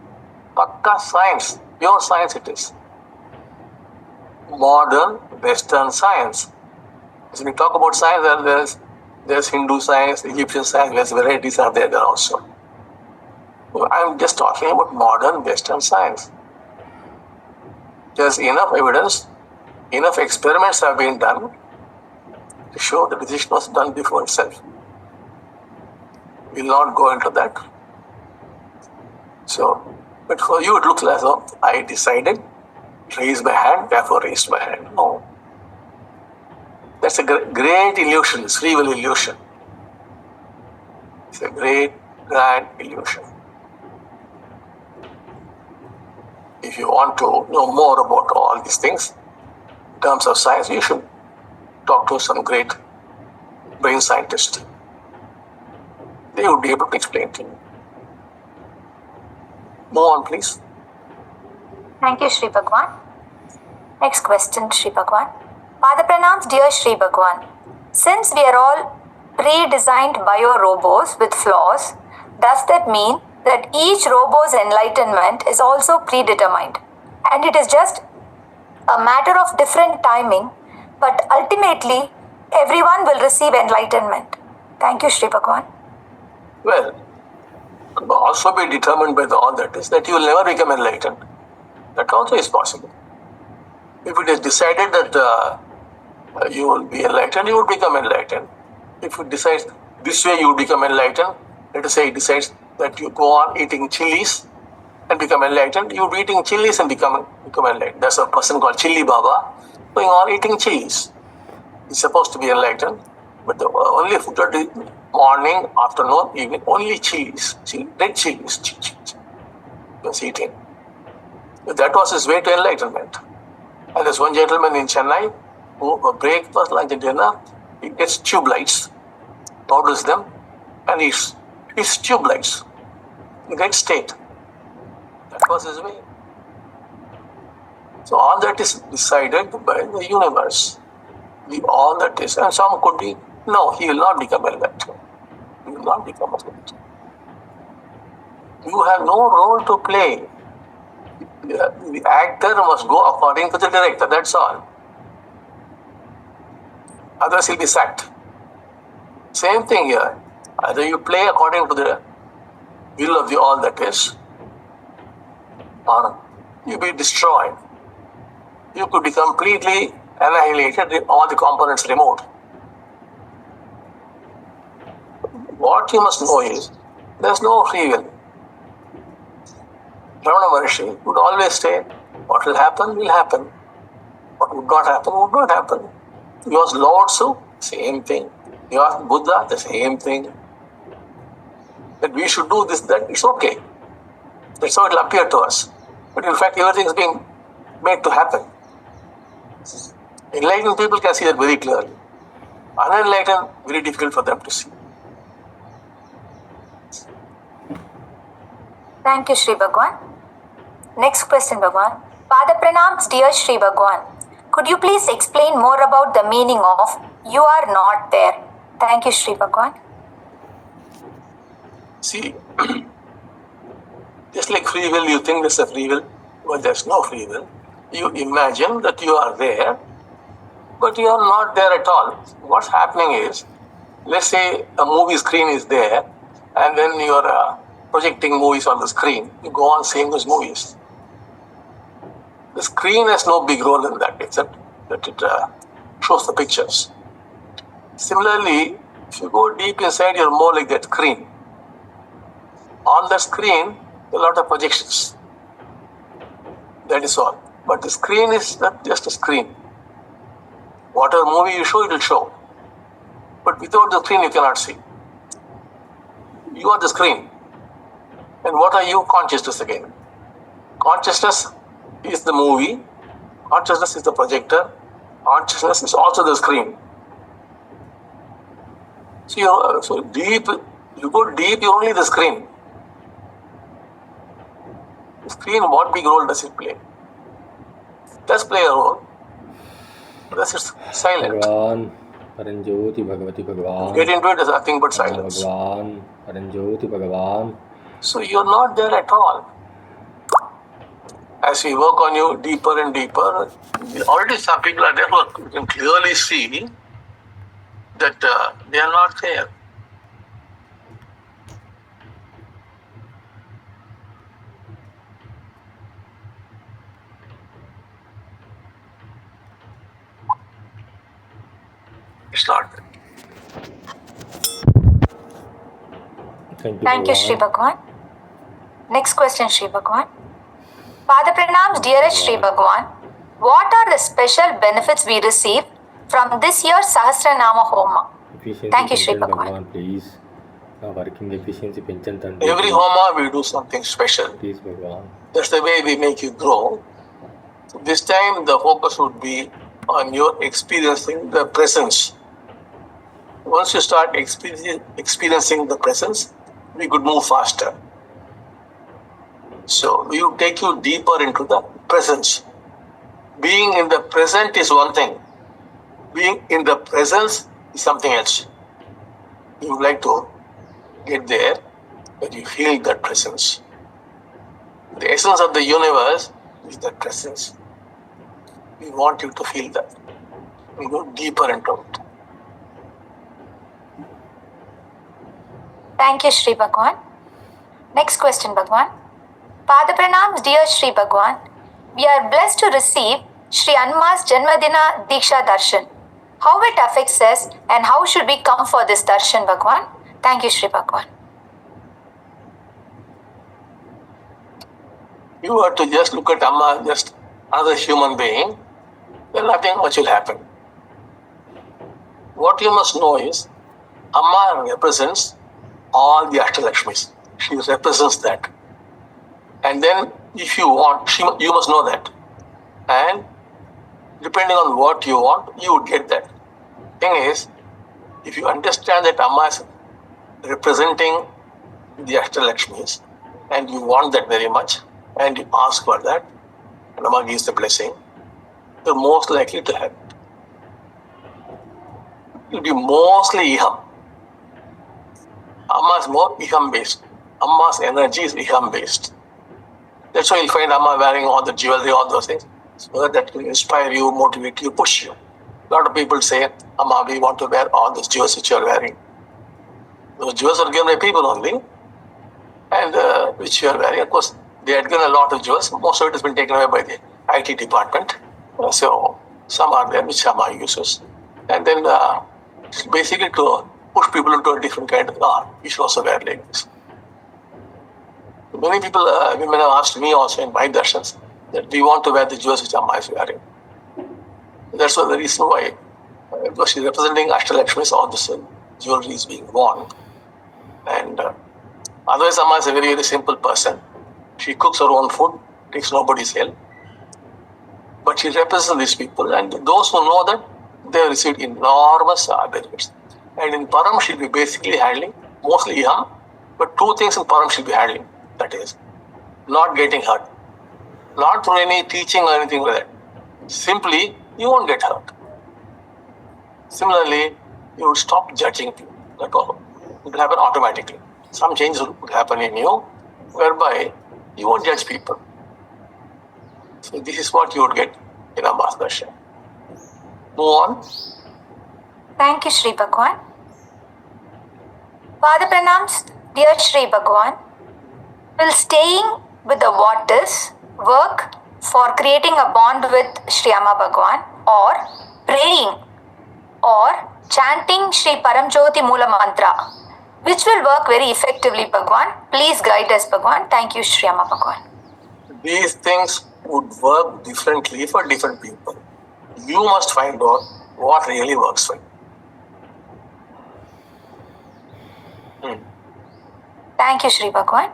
pakka science, pure science it is. Modern Western science. So when we talk about science, there's Hindu science, Egyptian science, there's varieties are there also. I'm just talking about modern Western science. There's enough evidence, enough experiments have been done to show the decision was done before itself. We'll not go into that. So, but for you it looks as though I decided, raised my hand, therefore raised my hand. No. That's a great illusion, free will illusion. It's a great, grand illusion. If you want to know more about all these things, in terms of science, you should talk to some great brain scientist. They would be able to explain to you. Move on, please. Thank you, Shri Bhagwan. Next question, Shri Bhagwan. Pada Pranams, dear Shri Bhagwan. Since we are all pre-designed bio-robos with flaws, does that mean that each robo's enlightenment is also predetermined? And it is just a matter of different timing, but ultimately, everyone will receive enlightenment. Thank you, Shri Bhagwan. Well, could also be determined by all that is that you will never become enlightened. That also is possible. If it is decided that you will be enlightened, you will become enlightened. If it decides this way you will become enlightened, let us say it decides that you go on eating chilies and become enlightened, you will be eating chilies and become enlightened. There's a person called Chilli Baba going on eating chilies. He's supposed to be enlightened, but the only food at the morning, afternoon, evening, only chilies, red chilies, he was eating. But that was his way to enlightenment. And there's one gentleman in Chennai who breakfast, lunch and dinner, he gets tube lights, orders them, and eats tube lights in great state. That was his way. So all that is decided by the universe. All that is, and some could be, no, he will not become enlightened. He will not become enlightened. You have no role to play. The actor must go according to the director, that's all. Otherwise he'll be sacked. Same thing here. Either you play according to the will of the all that is, or you be destroyed. You could be completely annihilated, all the components removed. What you must know is, there's no free will. Ramana Maharshi would always say, what will happen, will happen. What would not happen, would not happen. He was Lord Su, same thing. He was Buddha, the same thing. That we should do this, that, it's okay. That's how it will appear to us. But in fact, everything is being made to happen. Enlightened people can see that very clearly. Unenlightened, very difficult for them to see. Thank you, Shri Bhagwan. Next question, Bhagwan. Pada Pranams, dear Shri Bhagwan. Could you please explain more about the meaning of "you are not there"? Thank you, Shri Bhagwan. See, just like free will, you think there's a free will, but there's no free will. You imagine that you are there, but you are not there at all. What's happening is, let's say a movie screen is there, and then you are projecting movies on the screen. You go on seeing those movies. The screen has no big role in that, except that it shows the pictures. Similarly, if you go deep inside, you're more like that screen. On the screen, there are a lot of projections. That is all. But the screen is not just a screen. Whatever movie you show, it will show. But without the screen, you cannot see. You are the screen. And what are you? Consciousness again. Consciousness is the movie. Consciousness is the projector. Consciousness is also the screen. So deep, you go deep, you're only the screen. The screen, what big role does it play? It does play a role. Thus it's silent. भगवान परंज्योति भगवती भगवान Get into it as nothing but silence. भगवान परंज्योति भगवान. So you're not there at all. As we work on you deeper and deeper, already some people are there who can clearly see that they are not there. It's not there. Thank you, Shri Bhagwan. Next question, Shri Bhagwan. Pada Pranams, dearest Shri Bhagwan. What are the special benefits we receive from this year's Sahasranama Homa? Thank you, Shri Bhagwan. Please. Working efficiency pension. Every Homa we do something special. Please, Bhagwan. That's the way we make you grow. So this time the focus would be on your experiencing the presence. Once you start experiencing the presence, we could move faster. So we will take you deeper into the presence. Being in the present is one thing. Being in the presence is something else. You would like to get there, but you feel that presence. The essence of the universe is that presence. We want you to feel that and go deeper into it. Thank you, Shri Bhagwan. Next question, Bhagwan. Pada Pranams, dear Shri Bhagwan. We are blessed to receive Shri Anma's Janmadina Diksha Darshan. How it affects us and how should we come for this darshan, Bhagwan? Thank you, Shri Bhagwan. You were to just look at Amma, just another human being, then nothing much will happen. What you must know is, Amma represents all the Ashtalakshmis. She represents that. And then, if you want, you must know that. And depending on what you want, you would get that. Thing is, if you understand that Amma is representing the Ashtalakshmis, and you want that very much, and you ask for that, and Amma gives the blessing, you're most likely to have it. It will be mostly Iham. Amma is more Iham based. Amma's energy is Iham based. That's why you'll find Amma wearing all the jewelry, all those things, so that will inspire you, motivate you, push you. A lot of people say, Amma, we want to wear all those jewels which you are wearing. Those jewels are given by people only, and which you are wearing. Of course, they had given a lot of jewels. Most of it has been taken away by the IT department. So some are there which Amma uses. And then basically to push people into a different kind of art, you should also wear like this. Many people, women have asked me also in my darshans that we want to wear the jewels which Amma is wearing. That's the reason why, because she's representing Ashtalakshmis, all this jewelry is being worn. And otherwise, Amma is a very, very simple person. She cooks her own food takes nobody's help. But she represents these people, and those who know that, they have received enormous benefits. And in Param, she'll be basically handling mostly Iham, but two things in Param she'll be handling. That is, not getting hurt. Not through any teaching or anything like that. Simply, you won't get hurt. Similarly, you will stop judging people. That all. It will happen automatically. Some changes will happen in you, whereby you won't judge people. So this is what you would get in a Mahardarshan. Move on. Thank you, Shri Bhagwan. Father Pranams, dear Shri Bhagwan, will staying with the waters work for creating a bond with Shri Amma Bhagwan, or praying or chanting Shri Paramjyoti Moola Mantra, which will work very effectively, Bhagwan? Please guide us, Bhagwan. Thank you, Shri Amma Bhagwan. These things would work differently for different people. You must find out what really works for you. Thank you, Shri Bhagwan.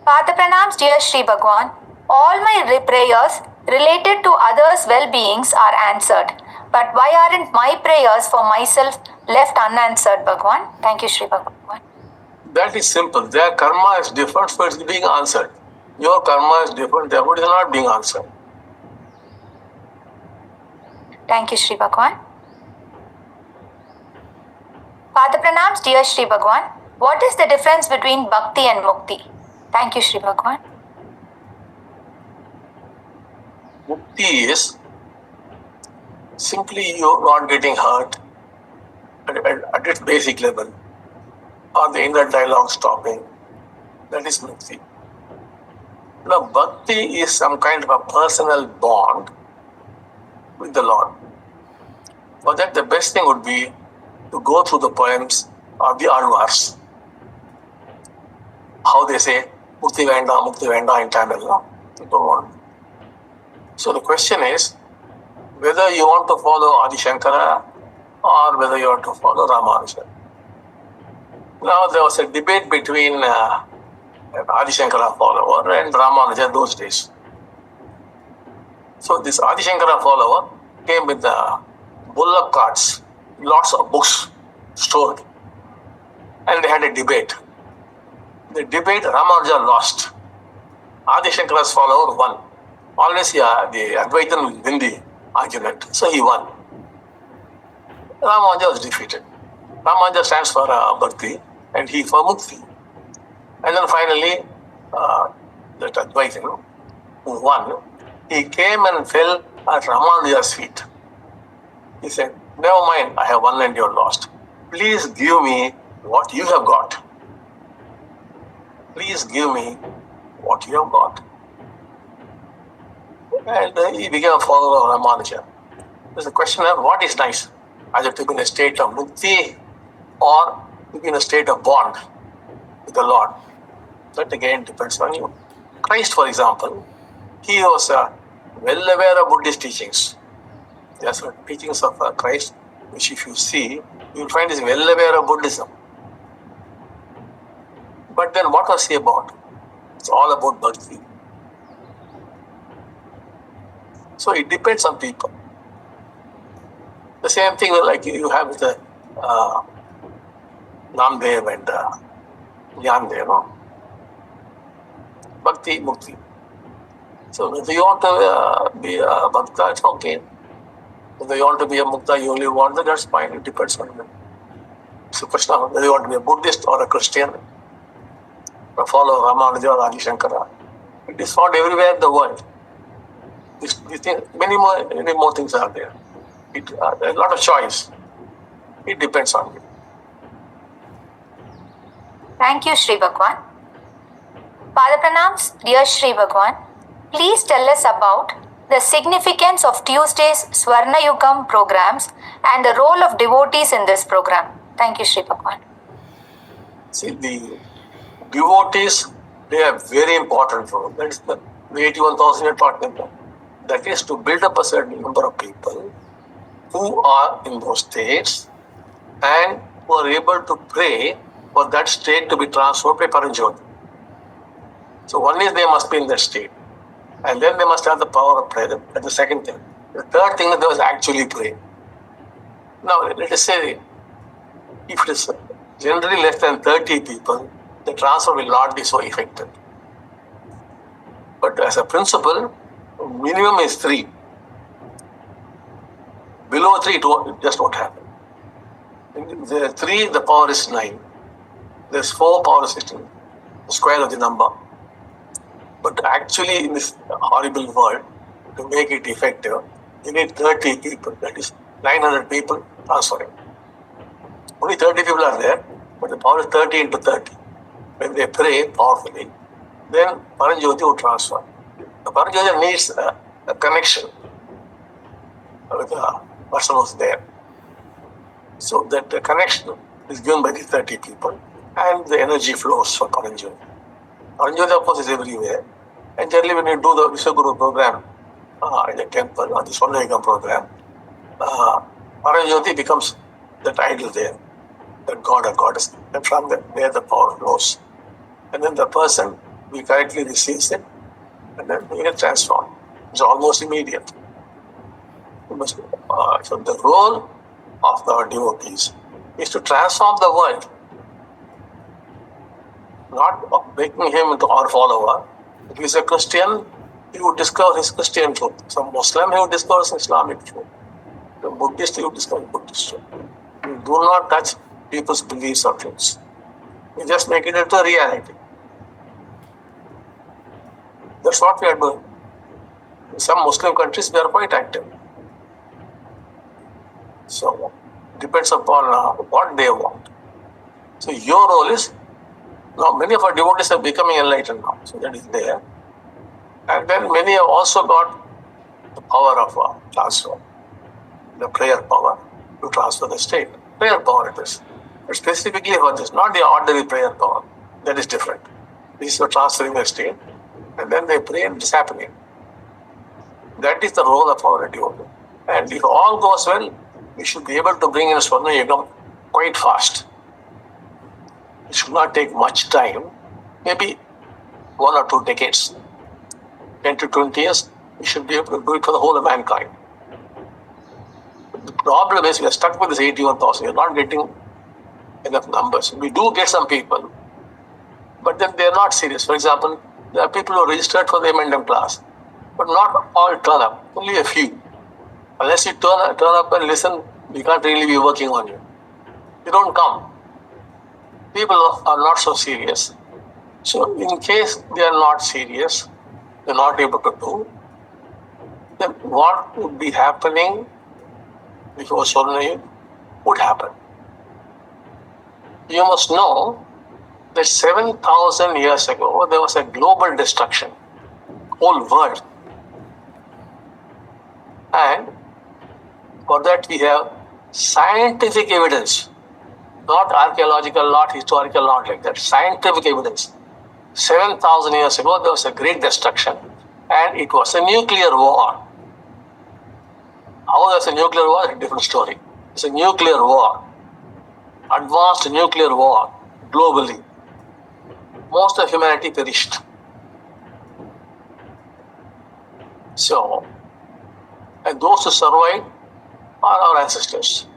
Father Pranams, dear Shri Bhagwan, all my prayers related to others' well-beings are answered. But why aren't my prayers for myself left unanswered, Bhagwan? Thank you, Shri Bhagwan. That is simple. Their karma is different, so it's being answered. Your karma is different, therefore it is not being answered. Thank you, Shri Bhagwan. Father Pranams, dear Shri Bhagwan, what is the difference between Bhakti and Mukti? Thank you, Shri Bhagwan. Mukti is simply you not getting hurt at its basic level, or the inner dialogue stopping. That is Mukti. Now, Bhakti is some kind of a personal bond with the Lord. For that, the best thing would be to go through the poems of the Alvars. How they say, Mukti Venda in Tamil. No? You don't want. So the question is, whether you want to follow Adi Shankara or whether you want to follow Ramanuja. Now, there was a debate between Adi Shankara follower and Ramanuja those days. So this Adi Shankara follower came with the bullock carts, lots of books stored, and they had a debate. The debate, Ramanuja lost. Adi Shankara's follower won. Always the Advaitan will win the argument. So he won. Ramanuja was defeated. Ramanuja stands for Bhakti and he for Mukti. And then finally, that Advaitan who won, he came and fell at Ramanuja's feet. He said, never mind, I have won and you are lost. Please give me what you have got. Please give me what you have got. And he became a follower of Ramanuja. There's a question of what is nice, either to be in a state of mukti or to be in a state of bond with the Lord. That again depends on you. Christ, for example, he was well aware of Buddhist teachings. There are certain teachings of Christ, which if you see, you will find is well aware of Buddhism. But then what was he about? It's all about bhakti. So it depends on people. The same thing like you have with the Namdev and Jnandev, no? Bhakti, Mukti. So if you want to be a Bhakta, it's okay. If you want to be a Mukta, you only want that, that's fine. It depends on you. It's a question of whether you want to be a Buddhist or a Christian, or follow Ramanuja or Adi Shankara. It is found everywhere in the world. These things, many more things are there. There's a lot of choice. It depends on you. Thank you, Shri Bhagwan. Father Pranams, dear Shri Bhagwan, please tell us about the significance of Tuesday's Swarna Yugam programs and the role of devotees in this program. Thank you, Shri Bhagwan. See, the devotees play a very important role. That is the 81,000 you're talking about. That is to build up a certain number of people who are in those states and who are able to pray for that state to be transformed by Paranjyoti. So one is they must be in that state. And then they must have the power of prayer. That's the second thing. The third thing is they must actually pray. Now, let us say, if it is generally less than 30 people, the transfer will not be so effective. But as a principle, minimum is 3. Below 3, it just won't happen. In the 3, the power is 9. There's 4, power is 16. The square of the number. But actually, in this horrible world, to make it effective, you need 30 people. That is 900 people transferring. Only 30 people are there, but the power is 30 into 30. When they pray powerfully, then Paranjyoti will transfer. The Paranjyoti needs a connection with the person who's there. So that the connection is given by the 30 people and the energy flows for Paranjyoti. Paranjyoti, of course, is everywhere. And generally, when you do the Vishwaguru program in the temple or the Swarnayagam program, Paranjyoti becomes that idol there, that god or goddess. And from there the power flows. And then the person, we correctly receives it, and then we get transformed. It's almost immediate. So the role of the devotees is to transform the world, not making him into our follower. If he is a Christian, he would discover his Christian truth. Some Muslim, he would discover his Islamic truth. The Buddhist, he would discover Buddhist truth. We do not touch people's beliefs or truths. We just make it into a reality. That's what we are doing. In some Muslim countries, we are quite active. So, it depends upon what they want. So, your role is, now many of our devotees are becoming enlightened now. So, that is there. And then many have also got the power of transfer, the prayer power to transfer the state. Prayer power it is. But specifically for this, not the ordinary prayer power. That is different. This is for transferring the state. And then they pray and it is happening. That is the role of our devotee. And if all goes well, we should be able to bring in Swarnayagam quite fast. It should not take much time, maybe 1 or 2 decades. 10 to 20 years, we should be able to do it for the whole of mankind. The problem is we are stuck with this 81,000. We are not getting enough numbers. We do get some people, but then they are not serious. For example, there are people who are registered for the M&M class, but not all turn up, only a few. Unless you turn up and listen, we can't really be working on you. You don't come. People are not so serious. So in case they are not serious, they are not able to do, then what would be happening before Swarnayagam would happen? You must know that 7,000 years ago, there was a global destruction, whole world. And for that we have scientific evidence, not archaeological, not historical, not like that, scientific evidence. 7,000 years ago, there was a great destruction and it was a nuclear war. How there's a nuclear war is a different story. It's a nuclear war, advanced nuclear war globally. Most of humanity perished. So, and those who survived are our ancestors.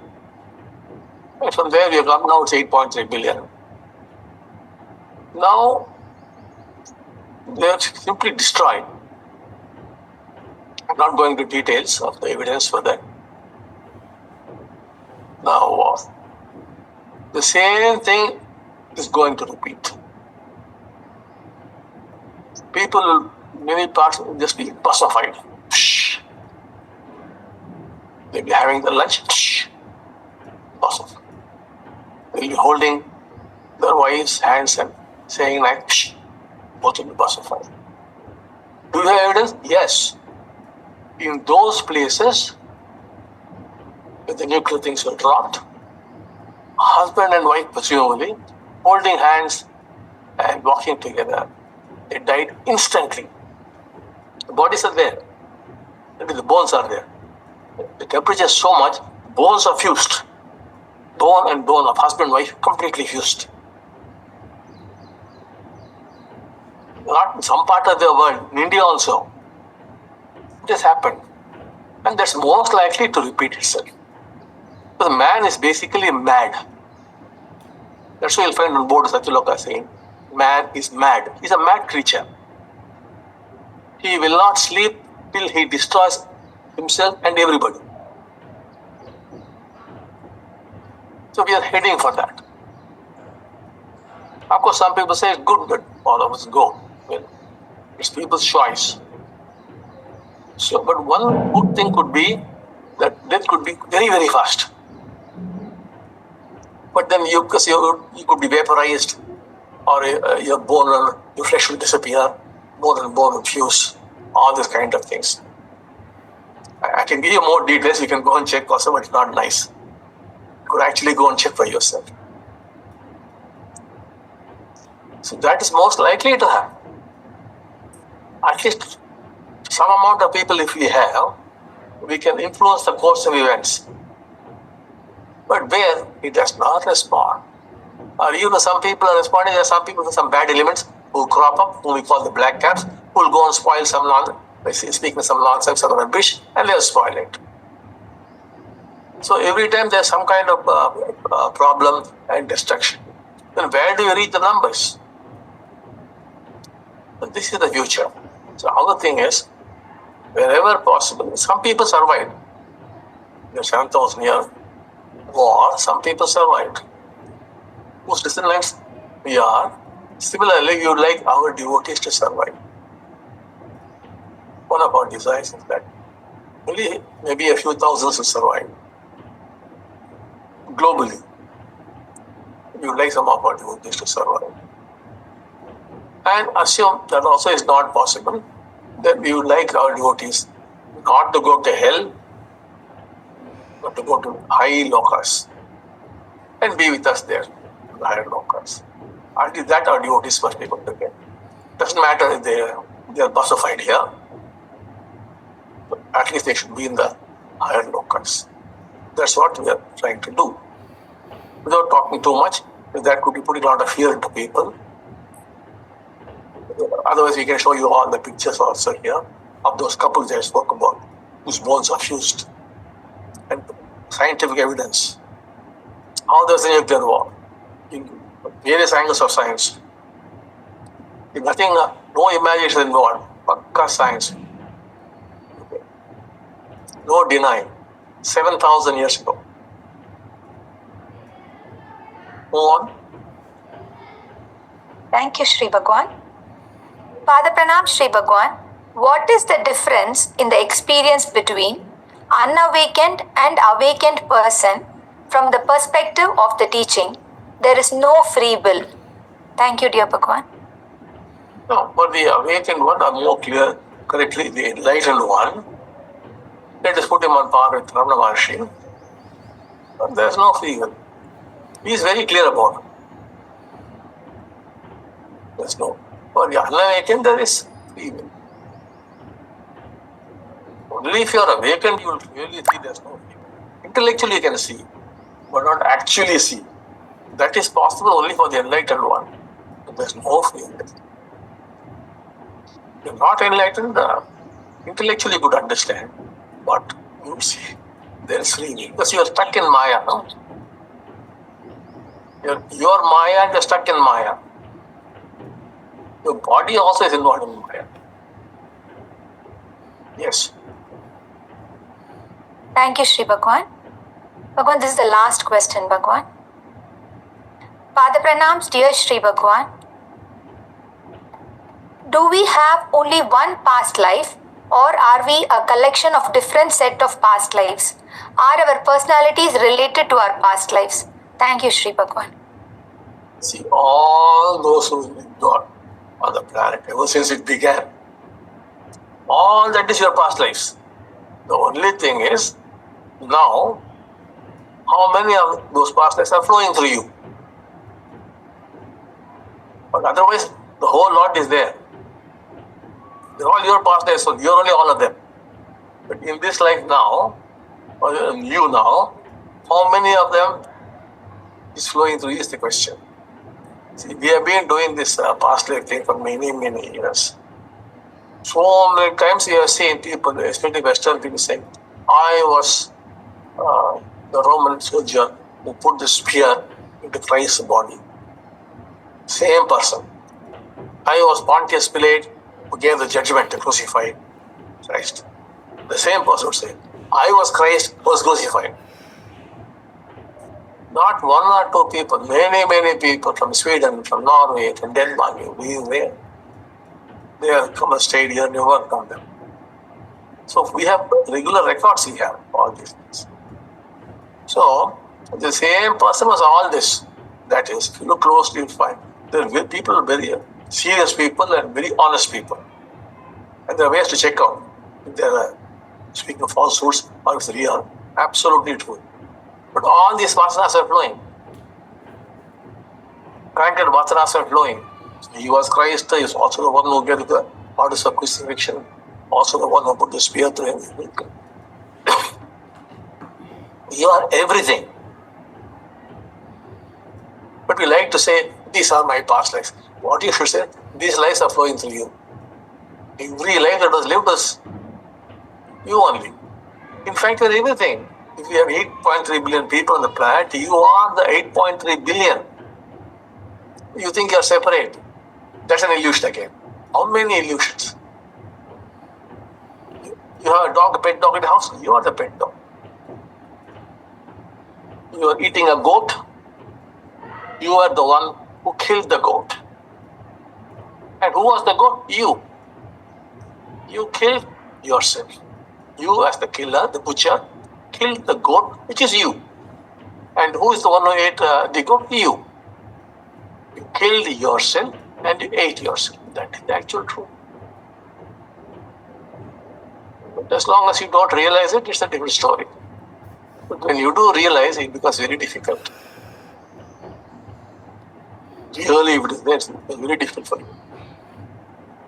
And from there we have come, now it's 8.3 billion. Now, they are simply destroyed. I'm not going into details of the evidence for that. Now, the same thing is going to repeat. People, many parts will just be bussified. Shh. They'll be having the lunch. Shh. Bussified. They'll be holding their wives' hands and saying like, shh. Both will be bussified. Do you have evidence? Yes. In those places where the nuclear things were dropped, husband and wife presumably holding hands and walking together, they died instantly. The bodies are there. Maybe the bones are there. The temperature is so much, bones are fused. Bone and bone of husband and wife completely fused. Not in some part of the world, in India also, It has happened. And that's most likely to repeat itself. Because man is basically mad. That's why you'll find on board Satyaloka saying, man is mad. He's a mad creature. He will not sleep till he destroys himself and everybody. So we are heading for that. Of course, some people say it's good that all of us go. Well, it's people's choice. So, but one good thing could be that death could be very, very fast. But then you could be vaporized, or your bone, your flesh will disappear, bone and bone will fuse, all these kind of things. I can give you more details. You can go and check also, but it's not nice. You could actually go and check for yourself. So that is most likely to happen. At least some amount of people, if we have, we can influence the course of events. But where it does not respond, or even some people are responding, there are some people with some bad elements who crop up, whom we call the black caps, who will go and spoil some speaking some nonsense or rubbish, and they'll spoil it. So every time there's some kind of problem and destruction, then where do you reach the numbers? But this is the future. So our thing is, wherever possible, some people survived. The 7,000 year war, some people survived. Whose descendants we are. Similarly, we would like our devotees to survive. One of our desires is that only maybe a few thousands will survive. Globally, we would like some of our devotees to survive. And assume that also is not possible, then we would like our devotees not to go to hell, but to go to high lokas and be with us there, the higher lokas. Until that, our devotees must be able to get. Doesn't matter if they are bussified here, but at least they should be in the higher lokas. That's what we are trying to do. Without talking too much, that could be putting a lot of fear into people. Otherwise, we can show you all the pictures also here of those couples that I spoke about, whose bones are fused, and scientific evidence. How there's a nuclear war in various angles of science. Nothing, no imagination involved, pakka science. No denying. 7,000 years ago. Move on. Thank you, Shri Bhagwan. Pada Pranam, Shri Bhagwan. What is the difference in the experience between unawakened and awakened person from the perspective of the teaching? There is no free will. Thank you, dear Bhagwan. No, but the awakened one are more clear, correctly, the enlightened one. Let us put him on par with Ramana Maharshi. But there is no free will. He is very clear about it. There is no. For the unawakened, there is free will. Only if you are awakened, you will really see there is no free will. Intellectually you can see, but not actually see. That is possible only for the enlightened one. But there is no free will. You are not enlightened, intellectually you could understand, but you see, there is free will. Because you are stuck in Maya, no? Your Maya and you are stuck in Maya. Your body also is involved in Maya. Yes. Thank you, Shri Bhagwan. Bhagwan, this is the last question, Bhagwan. Pada Pranams, dear Shri Bhagwan. Do we have only one past life, or are we a collection of different set of past lives? Are our personalities related to our past lives? Thank you, Shri Bhagwan. See, all those who lived on the planet, ever since it began, all that is your past lives. The only thing is, now, how many of those past lives are flowing through you? But otherwise, the whole lot is there. They're all your past lives, so you're only all of them. But in this life now, or in you now, how many of them is flowing through you is the question. See, we have been doing this past life thing for many, many years. So many times you have seen people, especially Western people, saying, I was the Roman soldier who put the spear into Christ's body. Same person. I was Pontius Pilate who gave the judgment to crucify Christ. The same person would say, I was Christ who was crucified. Not one or two people, many people from Sweden, from Norway, from Denmark, everywhere. They have come and stayed here, and worked on them. So we have regular records here, all these things. So the same person was all this. That is, if you look closely, you'll find there are people, very serious people and very honest people. And there are ways to check out if they are speaking of falsehoods or if it's real. Absolutely true. But all these vasanas are flowing. Granted, vasanas are flowing. He was Christ, he is also the one who gave the orders of crucifixion, also the one who put the spear through him. You are everything. But we like to say, these are my past lives. What you should say, these lives are flowing through you. Every life that was lived was you only. In fact, you are everything. If you have 8.3 billion people on the planet, you are the 8.3 billion. You think you are separate. That's an illusion again. How many illusions? You have a dog, a pet dog in the house, you are the pet dog. You are eating a goat, you are the one who killed the goat. And who was the goat? You. You killed yourself. You as the killer, the butcher, killed the goat, which is you. And who is the one who ate the goat? You. You killed yourself and you ate yourself. That is the actual truth. But as long as you don't realize it, it's a different story. But when you do realize, it becomes very difficult. Really, if it is there, it's very difficult for you.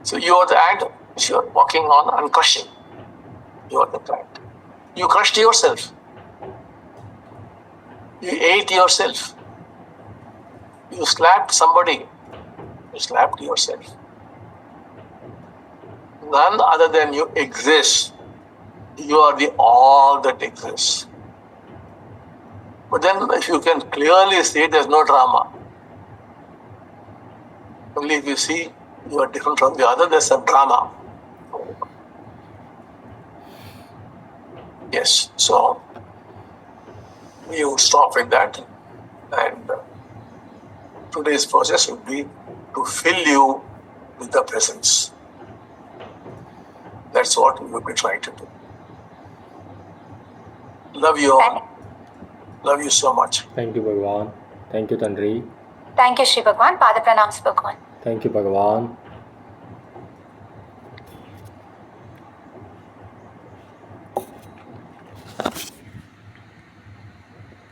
So you are the ant which you are walking on and crushing. You are the plant. You crushed yourself. You ate yourself. You slapped somebody. You slapped yourself. None other than you exists. You are the all that exists. But then if you can clearly see, there's no drama. Only if you see you are different from the other, there's some drama. Yes, so you stop with that, and today's process would be to fill you with the presence. That's what we will be trying to do. Love you all. Love you so much. Thank you, Bhagavan. Thank you, Tandri. Thank you, Shri Bhagwan. Pada Pranams, Bhagwan. Thank you, Bhagavan.